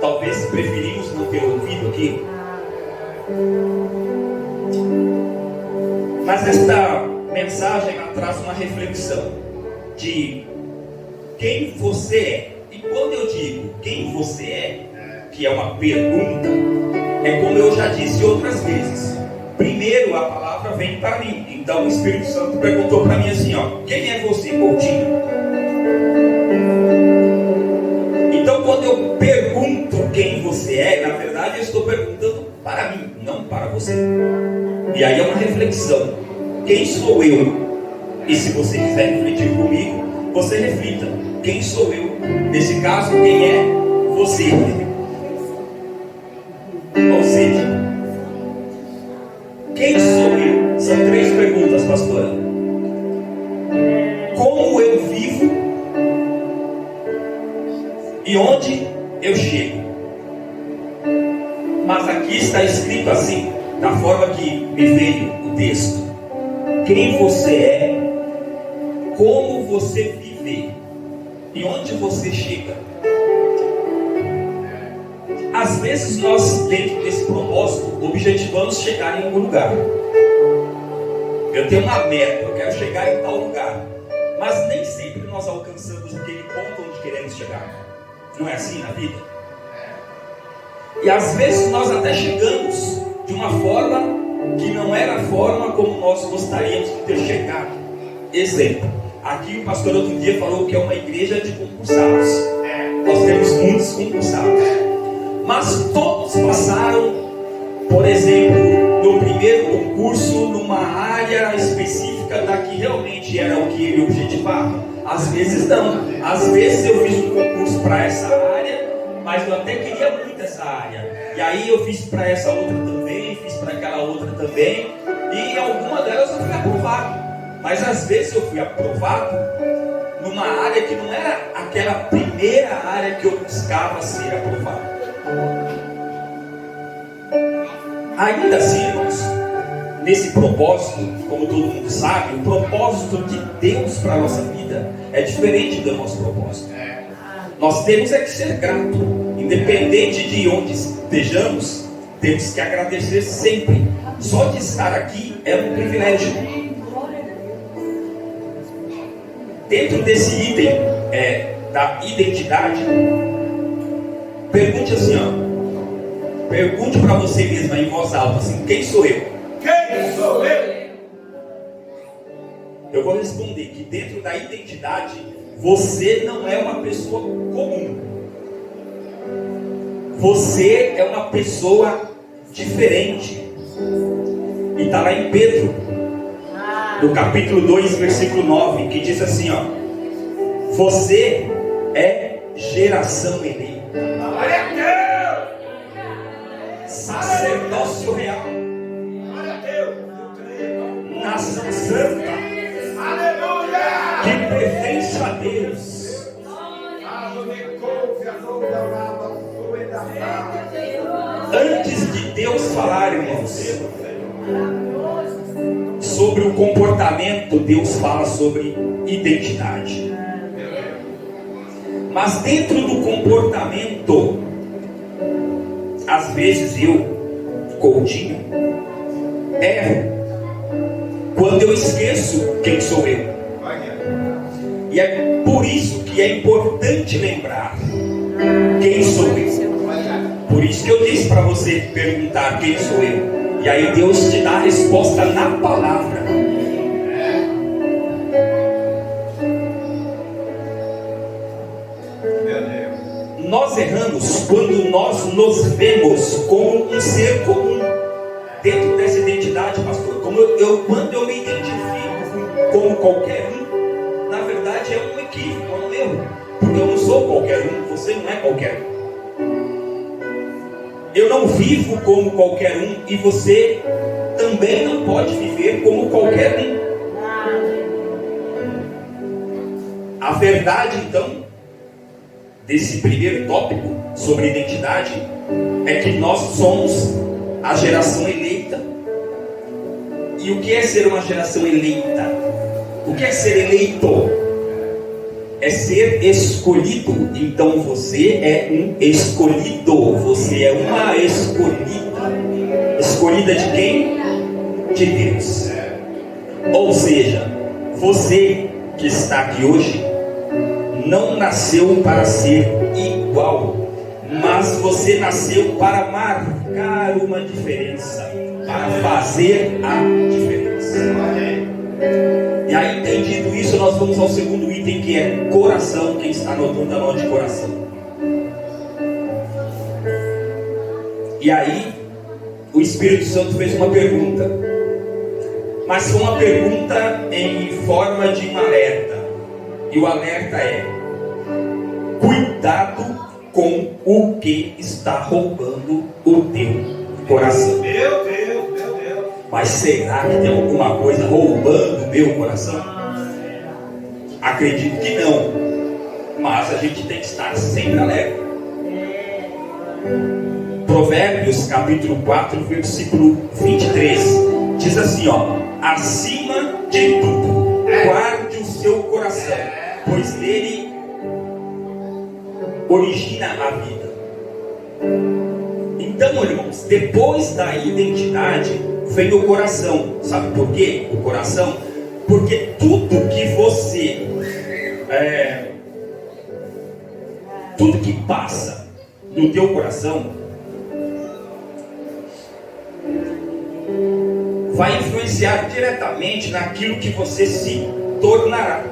S8: talvez preferimos não ter ouvido aquilo. Mas esta mensagem ela traz uma reflexão de quem você é. E quando eu digo quem você é, que é uma pergunta, é como eu já disse outras vezes. Primeiro a palavra vem para mim. Então o Espírito Santo perguntou para mim assim, ó, quem é você, Coutinho? Então quando eu pergunto quem você é, na verdade eu estou perguntando para mim, não para você. E aí é uma reflexão. Quem sou eu? E se você quiser refletir comigo, você reflita. Quem sou eu? Nesse caso, quem é você? Ou seja, quem sou eu? São 3 perguntas, pastora. Como eu vivo e onde eu chego? Mas aqui está escrito assim, da forma que me veio o texto: quem você é, como você vive e onde você chega. Às vezes nós, dentro desse propósito, objetivamos chegar em algum lugar. Eu tenho uma meta, eu quero chegar em tal lugar. Mas nem sempre nós alcançamos aquele ponto onde queremos chegar. Não é assim na vida? E às vezes nós até chegamos de uma forma que não era a forma como nós gostaríamos de ter chegado. Exemplo, aqui o pastor outro dia falou que é uma igreja de concursados. Nós temos muitos concursados. Mas todos passaram, por exemplo, no primeiro concurso, numa área específica da que realmente era o que ele objetivava. Às vezes não. Às vezes eu fiz um concurso para essa área, mas eu até queria muito essa área. E aí eu fiz para essa outra também, fiz para aquela outra também, e em alguma delas eu fui aprovado. Mas às vezes eu fui aprovado numa área que não era aquela primeira área que eu buscava ser aprovado. Ainda assim, irmãos, nesse propósito, como todo mundo sabe, o propósito de Deus para a nossa vida é diferente do nosso propósito. Nós temos que ser grato, independente de onde estejamos, temos que agradecer sempre. Só de estar aqui é um privilégio. Dentro desse item da identidade, pergunte assim, ó. Pergunte para você mesma em voz alta assim: quem sou eu?
S2: Quem sou eu?
S8: Eu vou responder que dentro da identidade, você não é uma pessoa comum. Você é uma pessoa diferente. E está lá em Pedro, no capítulo 2, versículo 9, que diz assim, ó: você é geração eleita, sacerdócio real, nação santa, que pertence a Deus. Antes de Deus falar, irmãos, sobre o comportamento, Deus fala sobre identidade. Mas dentro do comportamento, às vezes eu, Coutinho, erro quando eu esqueço quem sou eu. E é por isso que é importante lembrar quem sou eu. Por isso que eu disse para você perguntar quem sou eu. E aí Deus te dá a resposta na palavra. Nós erramos quando nós nos vemos como um ser comum dentro dessa identidade, pastor. Quando eu me identifico como qualquer um, na verdade é um equívoco, é um erro. Porque eu não sou qualquer um, você não é qualquer um. Eu não vivo como qualquer um e você também não pode viver como qualquer um. A verdade, então, desse primeiro tópico sobre identidade é que nós somos a geração eleita. E o que é ser uma geração eleita? O que é ser eleito? É ser escolhido. Então você é um escolhido. Você é uma escolhida. Escolhida de quem? De Deus. Ou seja, você que está aqui hoje não nasceu para ser igual, mas você nasceu para marcar uma diferença, para fazer a diferença. E aí, entendido isso, nós vamos ao segundo item, que é coração. Quem está anotando, anote coração. E aí, o Espírito Santo fez uma pergunta, mas foi uma pergunta em forma de um alerta. E o alerta é: cuidado com o que está roubando o teu coração.
S2: Meu Deus.
S8: Mas será que tem alguma coisa roubando o meu coração? Acredito que não. Mas a gente tem que estar sempre alerta. Provérbios capítulo 4, versículo 23 diz assim, ó: acima de tudo, guarde o seu coração, pois nele origina a vida. Então, irmãos, depois da identidade vem o coração. Sabe por quê? O coração, porque tudo que você tudo que passa no teu coração vai influenciar diretamente naquilo que você se tornará.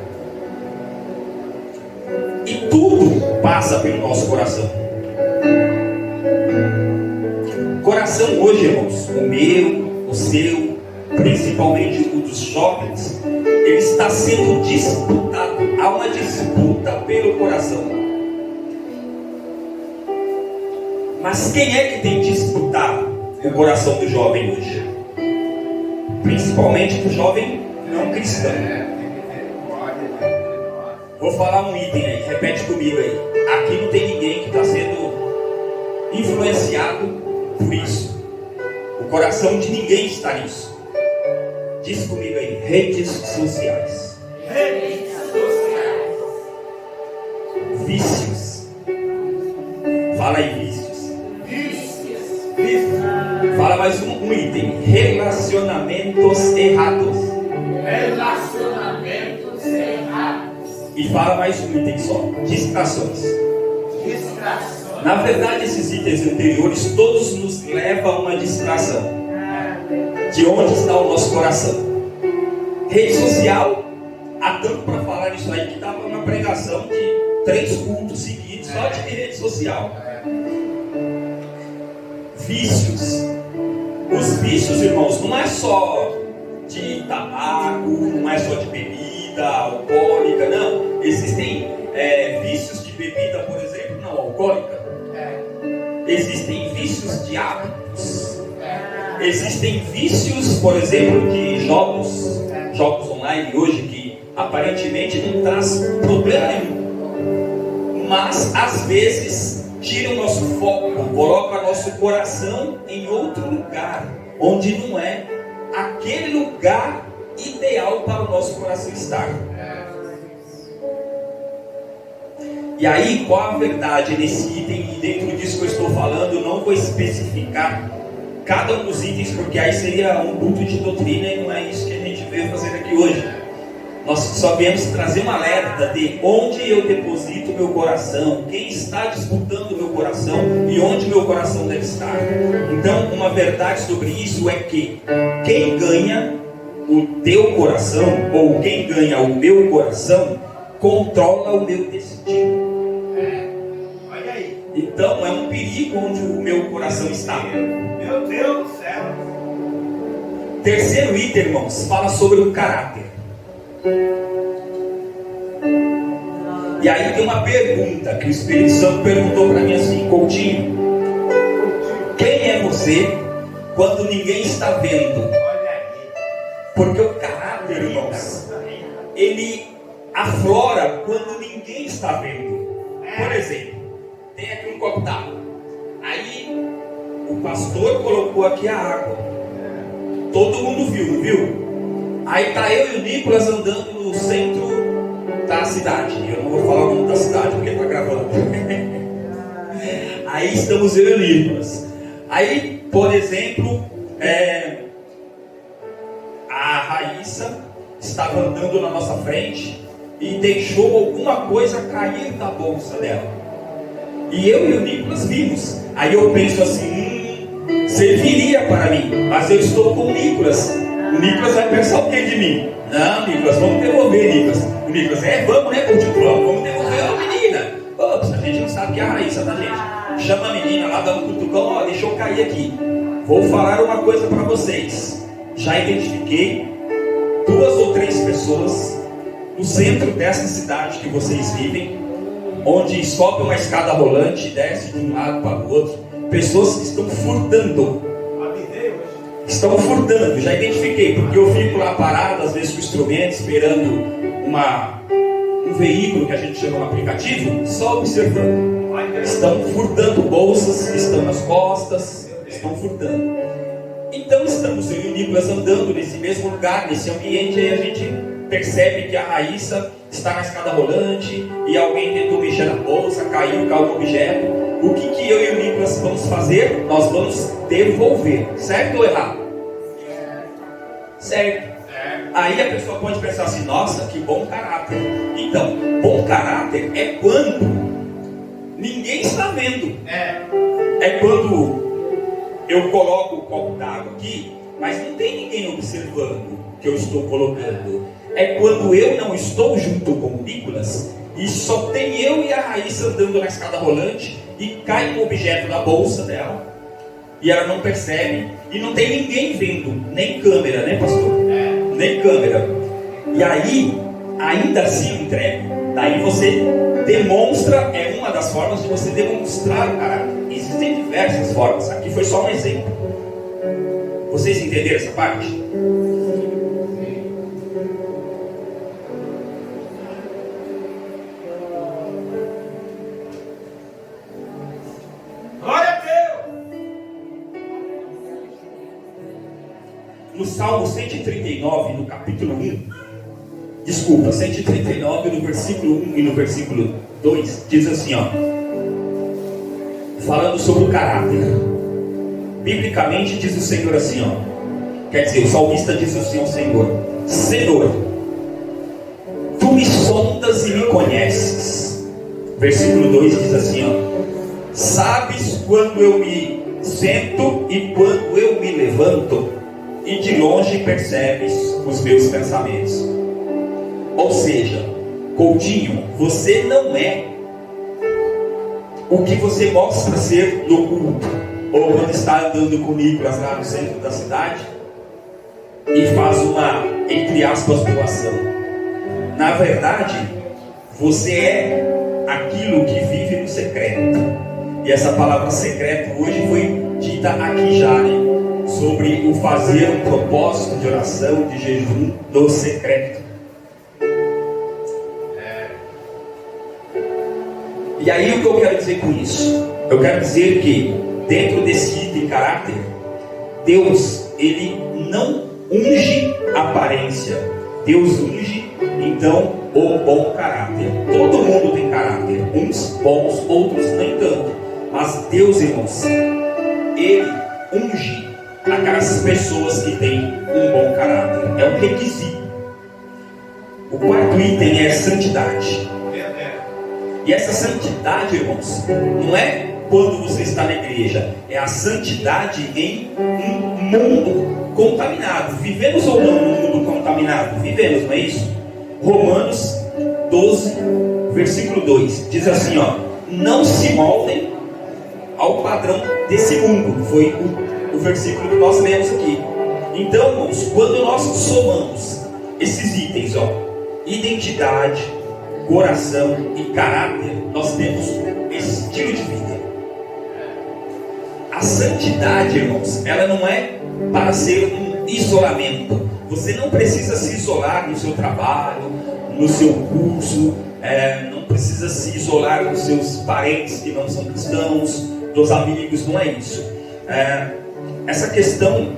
S8: E tudo passa pelo nosso coração. Coração hoje, irmãos, o meu, o seu, principalmente o dos jovens, ele está sendo disputado. Há uma disputa pelo coração. Mas quem é que tem disputado o coração do jovem hoje? Principalmente do jovem não cristão. Vou falar um item aí, repete comigo aí. Aqui não tem ninguém que está sendo influenciado por isso. O coração de ninguém está nisso. Diz comigo aí, redes sociais.
S5: Redes sociais.
S8: Vícios. Fala aí, vícios.
S5: Vícios.
S8: Fala mais um item. Relacionamentos errados.
S5: Relacionamentos errados.
S8: E fala mais um item só. Distrações.
S5: Distrações.
S8: Na verdade, esses itens anteriores todos nos levam a uma distração. De onde está o nosso coração? Rede social, há tanto para falar isso aí que dá para uma pregação de 3 cultos seguidos só de rede social. Vícios. Os vícios, irmãos, não é só de tabaco, não é só de bebida alcoólica, não. Existem vícios de bebida, por exemplo, não alcoólica. Existem vícios de hábitos. Existem vícios, por exemplo, de jogos online hoje que aparentemente não traz problema nenhum, mas às vezes tira o nosso foco, coloca nosso coração em outro lugar, onde não é aquele lugar ideal para o nosso coração estar. E aí, qual a verdade nesse item? E dentro disso que eu estou falando, eu não vou especificar cada um dos itens, porque aí seria um culto de doutrina e não é isso que a gente veio fazer aqui hoje. Nós só viemos trazer uma alerta de onde eu deposito meu coração, quem está disputando meu coração e onde meu coração deve estar. Então, uma verdade sobre isso é que quem ganha o teu coração, ou quem ganha o meu coração, controla o meu destino.
S5: Olha aí.
S8: Então, é um perigo onde o meu coração está.
S5: Meu Deus do céu.
S8: Terceiro item, irmãos, fala sobre o caráter. E aí tem uma pergunta que o Espírito Santo perguntou para mim assim: Coutinho, quem é você quando ninguém está vendo?
S5: Olha aí.
S8: Porque o caráter, irmãos, ele aflora quando ninguém está vendo. Por exemplo, tem aqui um copo d'água. Aí o pastor colocou aqui a água. Todo mundo viu, não viu? Aí tá eu e o Nicolas andando no centro da cidade. Eu não vou falar o nome da cidade porque tá gravando. Aí estamos eu e o Nicolas. Aí, por exemplo, a Raíssa estava andando na nossa frente e deixou alguma coisa cair da bolsa dela. E eu e o Nicolas vimos. Aí eu penso assim, serviria para mim, mas eu estou com o Nicolas. O Nicolas vai pensar o que de mim? Não, Nicolas, vamos devolver, Nicolas. O Nicolas, vamos, né, vamos devolver a menina. Ops, a gente não sabe que é a Raíssa, tá, gente? Chama a menina lá, dá um cutucão, ó, deixou cair aqui. Vou falar uma coisa para vocês. Já identifiquei 2 ou 3 pessoas no centro dessa cidade que vocês vivem, onde sobe uma escada rolante e desce de um lado para o outro. Pessoas que estão furtando. Estão furtando, já identifiquei, porque eu fico lá parado, às vezes com o instrumento, esperando um veículo que a gente chama de aplicativo, só observando. Estão furtando bolsas, estão nas costas, estão furtando. Então estamos eu e o Nicolas andando nesse mesmo lugar, nesse ambiente, aí a gente percebe que a Raíssa está na escada rolante e alguém tentou mexer na bolsa, caiu um objeto. O que eu e o Nicolas vamos fazer? Nós vamos devolver, certo ou errado? Certo. Aí a pessoa pode pensar assim, nossa, que bom caráter. Então, bom caráter é quando ninguém está vendo. É quando eu coloco o copo d'água aqui, mas não tem ninguém observando o que eu estou colocando. É quando eu não estou junto com o Nicolas e só tem eu e a Raíssa andando na escada rolante e cai um objeto da bolsa dela e ela não percebe e não tem ninguém vendo, nem câmera, né, pastor? Nem câmera. E aí, ainda assim entrega. Daí você demonstra, é uma das formas de você demonstrar o caráter. Existem diversas formas, aqui foi só um exemplo. Vocês entenderam essa parte? Salmo 139, no capítulo 1, desculpa, 139 no versículo 1 e no versículo 2, diz assim, ó, falando sobre o caráter. Biblicamente diz o Senhor assim, ó, quer dizer, o salmista diz assim ao Senhor: Senhor, tu me sondas e me conheces. Versículo 2 diz assim, ó, sabes quando eu me sento e quando eu me levanto, e de longe percebes os meus pensamentos. Ou seja, Coutinho, você não é o que você mostra ser no culto, ou quando está andando com o Nicolas lá no centro da cidade e faz uma, entre aspas, doação. Na verdade, você é aquilo que vive no secreto. E essa palavra secreto hoje foi dita aqui já, né? Sobre o fazer um propósito de oração, de jejum no secreto. E aí o que eu quero dizer com isso? Eu quero dizer que dentro desse item caráter, Deus, Ele não unge aparência. Deus unge, então, o bom caráter. Todo mundo tem caráter, uns bons, outros nem tanto. Mas Deus, irmãos, Ele unge aquelas pessoas que têm um bom caráter. É um requisito. O quarto item é santidade. E essa santidade, irmãos, não é quando você está na igreja, é a santidade em um mundo contaminado. Vivemos ou não num mundo contaminado? Vivemos, não é isso? Romanos 12, versículo 2 diz assim, ó, não se moldem ao padrão desse mundo. Foi o versículo que nós lemos aqui. Então, irmãos, quando nós somamos esses itens, ó, identidade, coração e caráter, nós temos estilo de vida. A santidade, irmãos, ela não é para ser um isolamento. Você não precisa se isolar no seu trabalho, no seu curso, não precisa se isolar dos seus parentes que não são cristãos, dos amigos, não é isso. Essa questão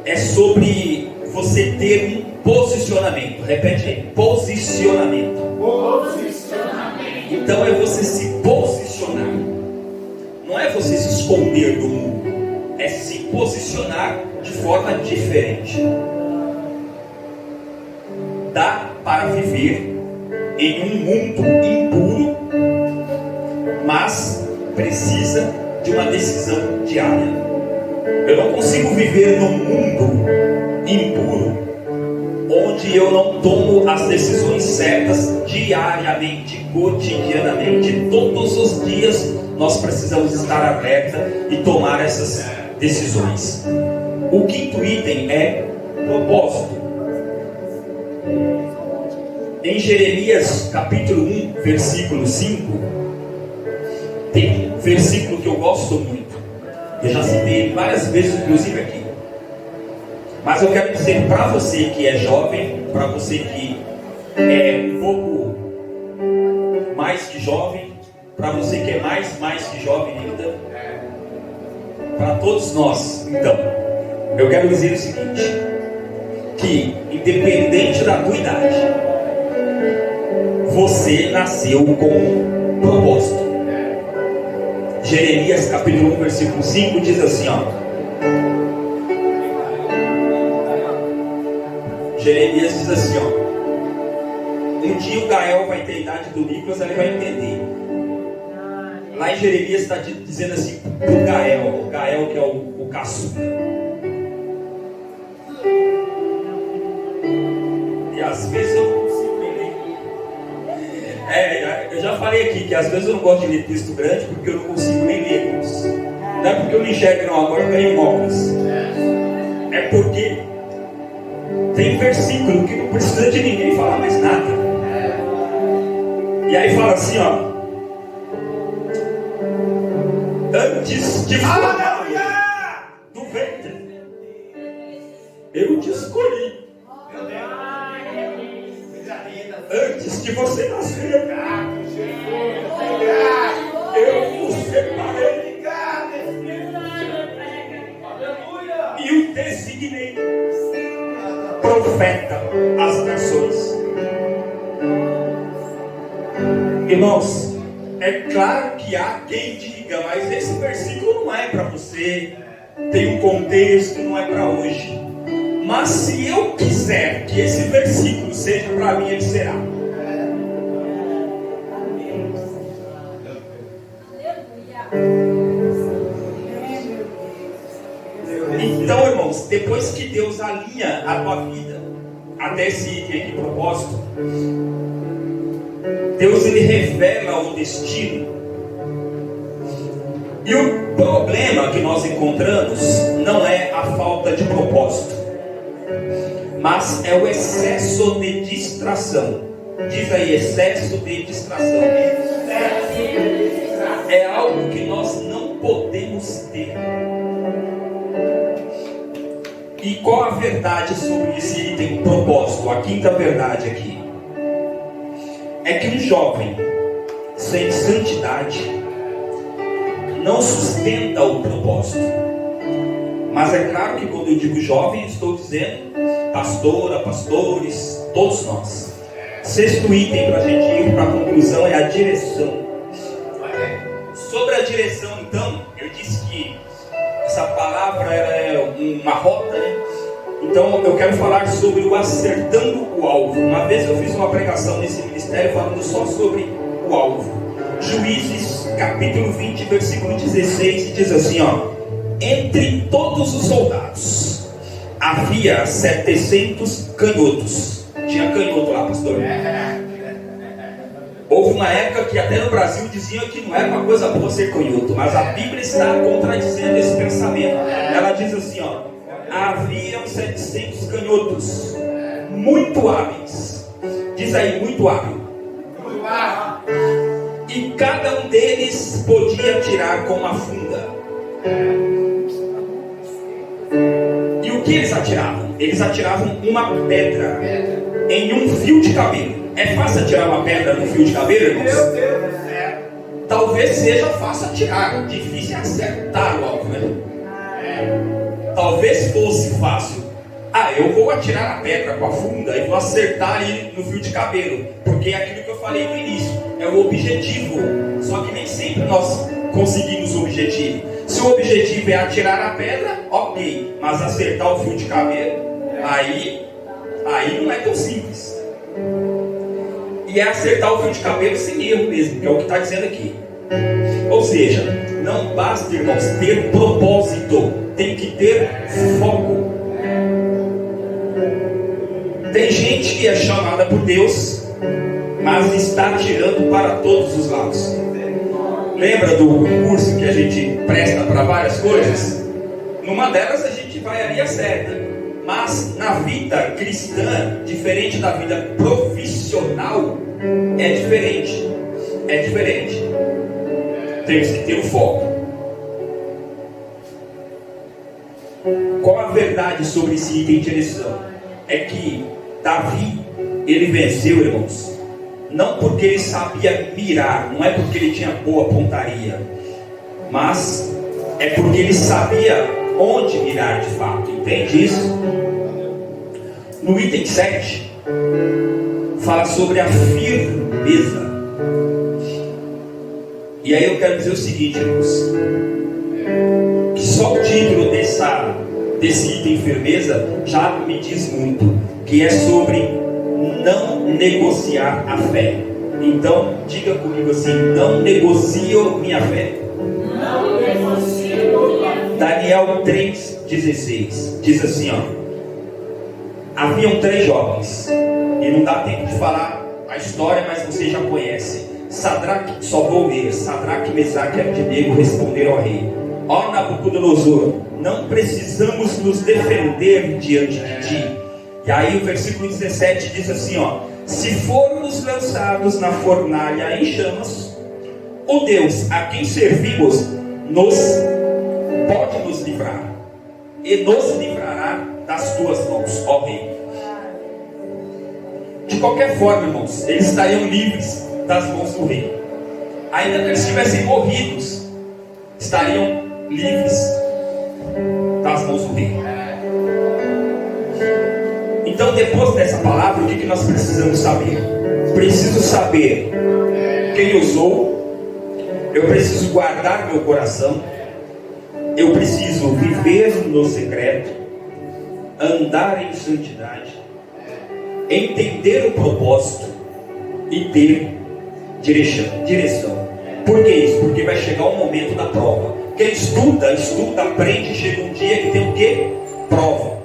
S8: é sobre você ter um posicionamento. Repete aí, posicionamento. Então é você se posicionar. Não é você se esconder do mundo, é se posicionar de forma diferente. Dá para viver em um mundo impuro, mas precisa de uma decisão diária. Eu não consigo viver num mundo impuro onde eu não tomo as decisões certas diariamente, cotidianamente. Todos os dias nós precisamos estar alerta e tomar essas decisões. O quinto item é propósito. Em Jeremias capítulo 1, versículo 5, tem um versículo que eu gosto muito. Eu já citei ele várias vezes, inclusive aqui. Mas eu quero dizer para você que é jovem, para você que é um pouco mais que jovem, para você que é mais que jovem ainda, para todos nós, então, eu quero dizer o seguinte, que independente da tua idade, você nasceu com um propósito. Jeremias capítulo 1, versículo 5 diz assim, ó. Jeremias diz assim, ó. Um dia o Gael vai ter a idade do Nicolas, ele vai entender. Lá em Jeremias está dizendo assim, o Gael que é o caçula. E às vezes eu não consigo ler. Eu já falei aqui que às vezes eu não gosto de ler texto grande porque eu não consigo nem ler. Não é porque eu não enxergo não, agora eu ganhei óculos. É porque tem versículo que não precisa de ninguém falar mais nada. E aí fala assim, ó. Antes de do ventre, eu te escolhi. Antes de você nascer, eu o separei e o designei as nações. Irmãos, é claro que há quem diga, mas esse versículo não é para você, tem um contexto, não é para hoje. Mas se eu quiser que esse versículo seja para mim, ele será. Então, irmãos, depois que Deus alinha a tua vida até esse item aqui, propósito, Deus ele revela o destino. E o problema que nós encontramos não é a falta de propósito, mas é o excesso de distração. Diz aí, excesso de distração. É algo que nós não podemos ter. E qual a verdade sobre esse item propósito? A quinta verdade aqui é que um jovem sem santidade não sustenta o propósito. Mas é claro que quando eu digo jovem, estou dizendo pastora, pastores, todos nós. Sexto item para a gente ir para a conclusão é a direção. Sobre a direção, então, eu disse que essa palavra é uma rota, né? Então eu quero falar sobre o acertando o alvo. Uma vez eu fiz uma pregação nesse ministério falando só sobre o alvo. Juízes capítulo 20, versículo 16, diz assim, ó: entre todos os soldados havia 700 canhotos. Tinha canhoto lá, pastor. Houve uma época que até no Brasil diziam que não era uma coisa boa ser canhoto, mas a Bíblia está contradizendo esse pensamento. Ela diz assim, ó: haviam 700 canhotos, muito hábeis. Diz aí, muito hábil. E cada um deles podia atirar com uma funda. E o que eles atiravam? Eles atiravam uma pedra em um fio de cabelo. É fácil atirar uma pedra num fio de cabelo, irmãos? Talvez seja fácil atirar, difícil é acertar o alvo, né? Talvez fosse fácil. Eu vou atirar a pedra com a funda e vou acertar ali no fio de cabelo, porque é aquilo que eu falei no início, é o objetivo. Só que nem sempre nós conseguimos o objetivo. Se o objetivo é atirar a pedra, ok, mas acertar o fio de cabelo, aí não é tão simples. E é acertar o fio de cabelo sem erro mesmo, que é o que está dizendo aqui. Ou seja, não basta, irmãos, ter propósito, tem que ter foco. Tem gente que é chamada por Deus, mas está atirando para todos os lados. Lembra do curso que a gente presta para várias coisas? Numa delas a gente vai ali a certa. Mas na vida cristã, diferente da vida profissional, é diferente. É diferente. Temos que ter o foco. Qual a verdade sobre esse item de direção? É que Davi, ele venceu, irmãos, não porque ele sabia mirar, não é porque ele tinha boa pontaria, mas é porque ele sabia onde mirar de fato. Entende isso? No item 7 fala sobre a firmeza. E aí eu quero dizer o seguinte, irmãos, que só o título desse item firmeza já me diz muito, que é sobre não negociar a fé. Então diga comigo assim: não negocio minha fé.
S5: Não negocio minha fé.
S8: Daniel 3,16 diz assim, ó: haviam 3 jovens, e não dá tempo de falar a história, mas você já conhece. Sadraque, só vou ler. Sadraque, Mesaque e Abednego responderam ao rei: ó Nabucodonosor, não precisamos nos defender diante de ti. E aí o versículo 17 diz assim, ó: se formos lançados na fornalha em chamas, o Deus a quem servimos pode nos livrar, e nos livrará das tuas mãos, ó rei. De qualquer forma, irmãos, eles estariam livres das mãos do rei. Ainda que eles tivessem morridos, estariam livres das mãos do rei. Então, depois dessa nós precisamos saber? Preciso saber quem eu sou, eu preciso guardar meu coração, eu preciso viver no secreto, andar em santidade, entender o propósito e ter direção. Por que isso? Porque vai chegar o momento da prova. Quem estuda, aprende, chega um dia que tem o quê? Prova.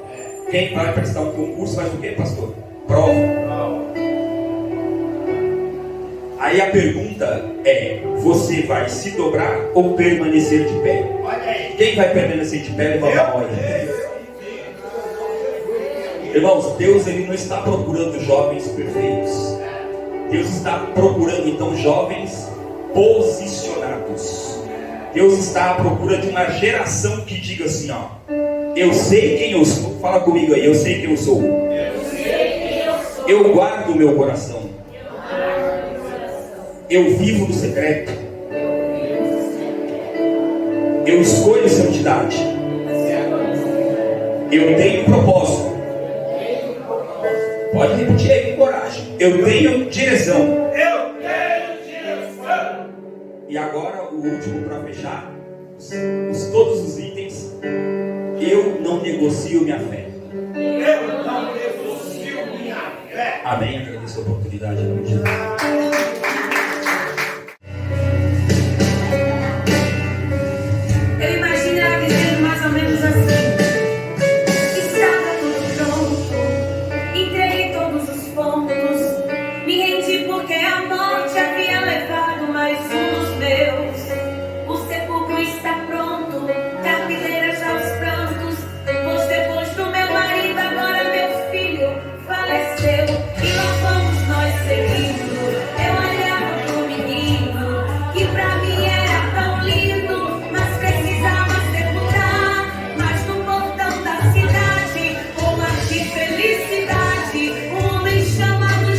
S8: Quem vai prestar um concurso faz o quê, pastor? Prova. Aí a pergunta é: você vai se dobrar ou permanecer de pé? Quem vai permanecer de pé, levanta a mão aí. Irmãos, Deus ele não está procurando jovens perfeitos. Deus está procurando então jovens posicionados. Deus está à procura de uma geração que diga assim, ó: eu sei quem eu sou. Fala comigo aí, eu sei quem eu sou. Eu guardo o meu coração. Eu vivo no secreto. Eu escolho santidade. Eu tenho propósito. Pode repetir aí com coragem. Eu tenho direção. E agora o último para fechar. Todos os itens. Eu não negocio minha fé. Amém. Agradeço a oportunidade em nome de Deus.
S9: Eu imaginava dizendo mais ou menos assim: estava tudo pronto, entreguei todos os pontos, me rendi porque a morte havia levado mais um dos meus. O sepulcro está pronto, carpineira já os prantos, pois depois do meu marido agora meu filho faleceu. E lá vamos nós seguindo. Eu olhava pro menino que pra mim era tão lindo, mas precisava sepultar. Mas no portão da cidade, um mar de felicidade, um homem chamado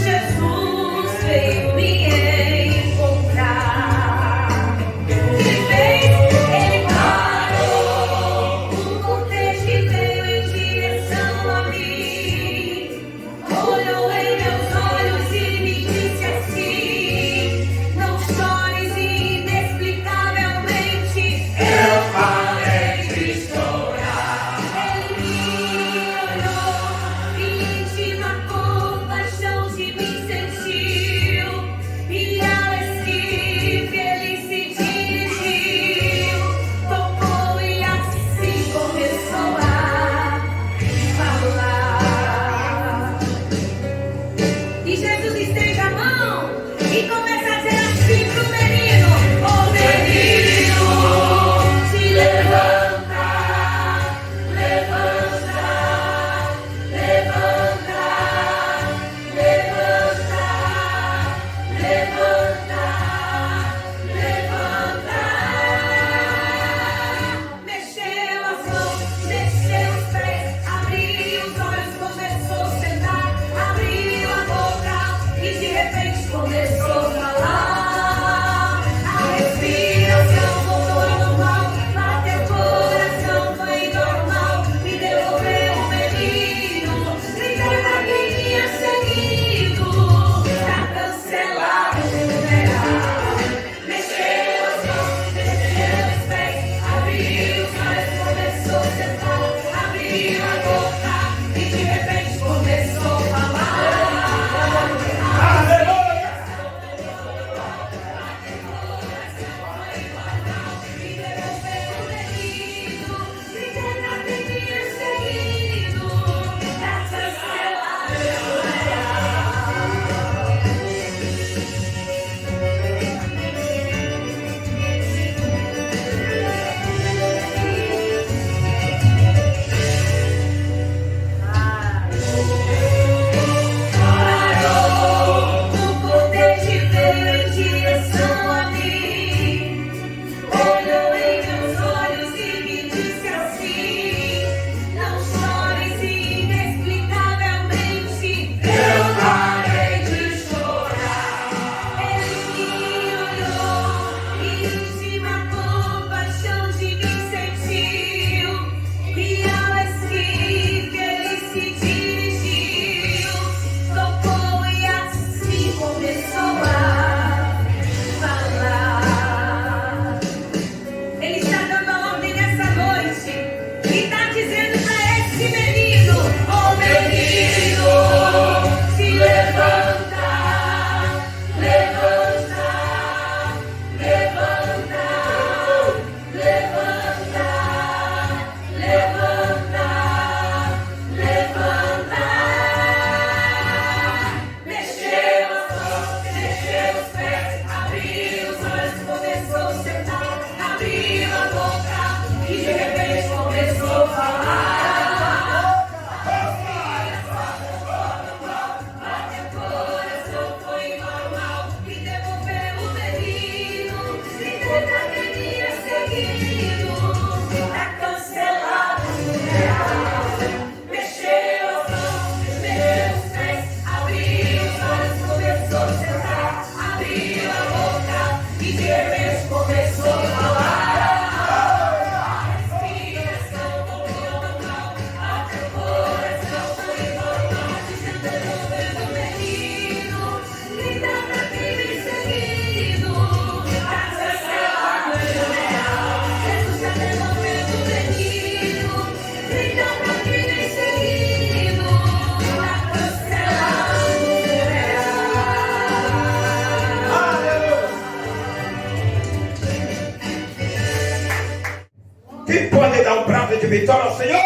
S10: de vitória ao Senhor.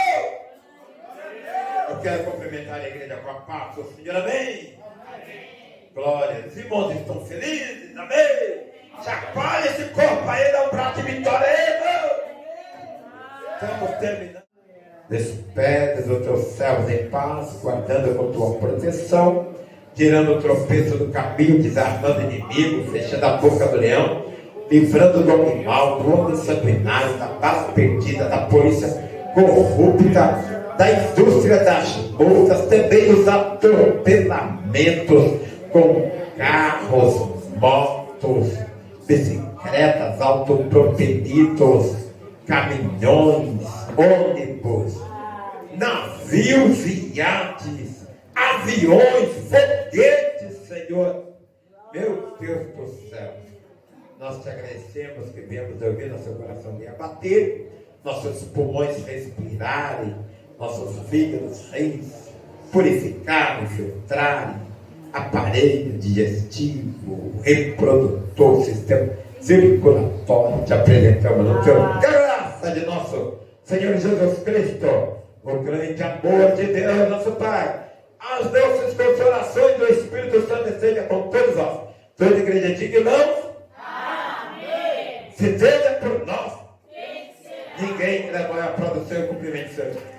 S10: Eu quero cumprimentar a igreja com a paz do Senhor, amém? Glória, os irmãos estão felizes, amém? Chacoalha esse corpo aí, dá um braço de vitória aí, irmão. Estamos terminando. Despedes os teus céus em paz, guardando com tua proteção, tirando o tropeço do caminho, desarmando o inimigo, fechando a boca do leão, livrando do animal, do homem sanguinário, da bala perdida, da polícia corrupta, da indústria das bolsas, também dos atropelamentos com carros, motos, bicicletas, autopropelidos, caminhões, ônibus, navios e iates, aviões, foguetes, Senhor. Meu Deus do céu, nós te agradecemos que viemos ouvir nosso coração bem bater, nossos pulmões respirarem, nossos fígados purificarem, filtrarem, aparelho digestivo, reprodutor, sistema circulatório, te apresentamos no teu graça de nosso Senhor Jesus Cristo, o grande amor de Deus, nosso Pai, as doces consolações do Espírito Santo esteja com todos nós. Toda a igreja diga irmãos, amém. Se seja por nós, ninguém leva a produção e o cumprimento do Senhor.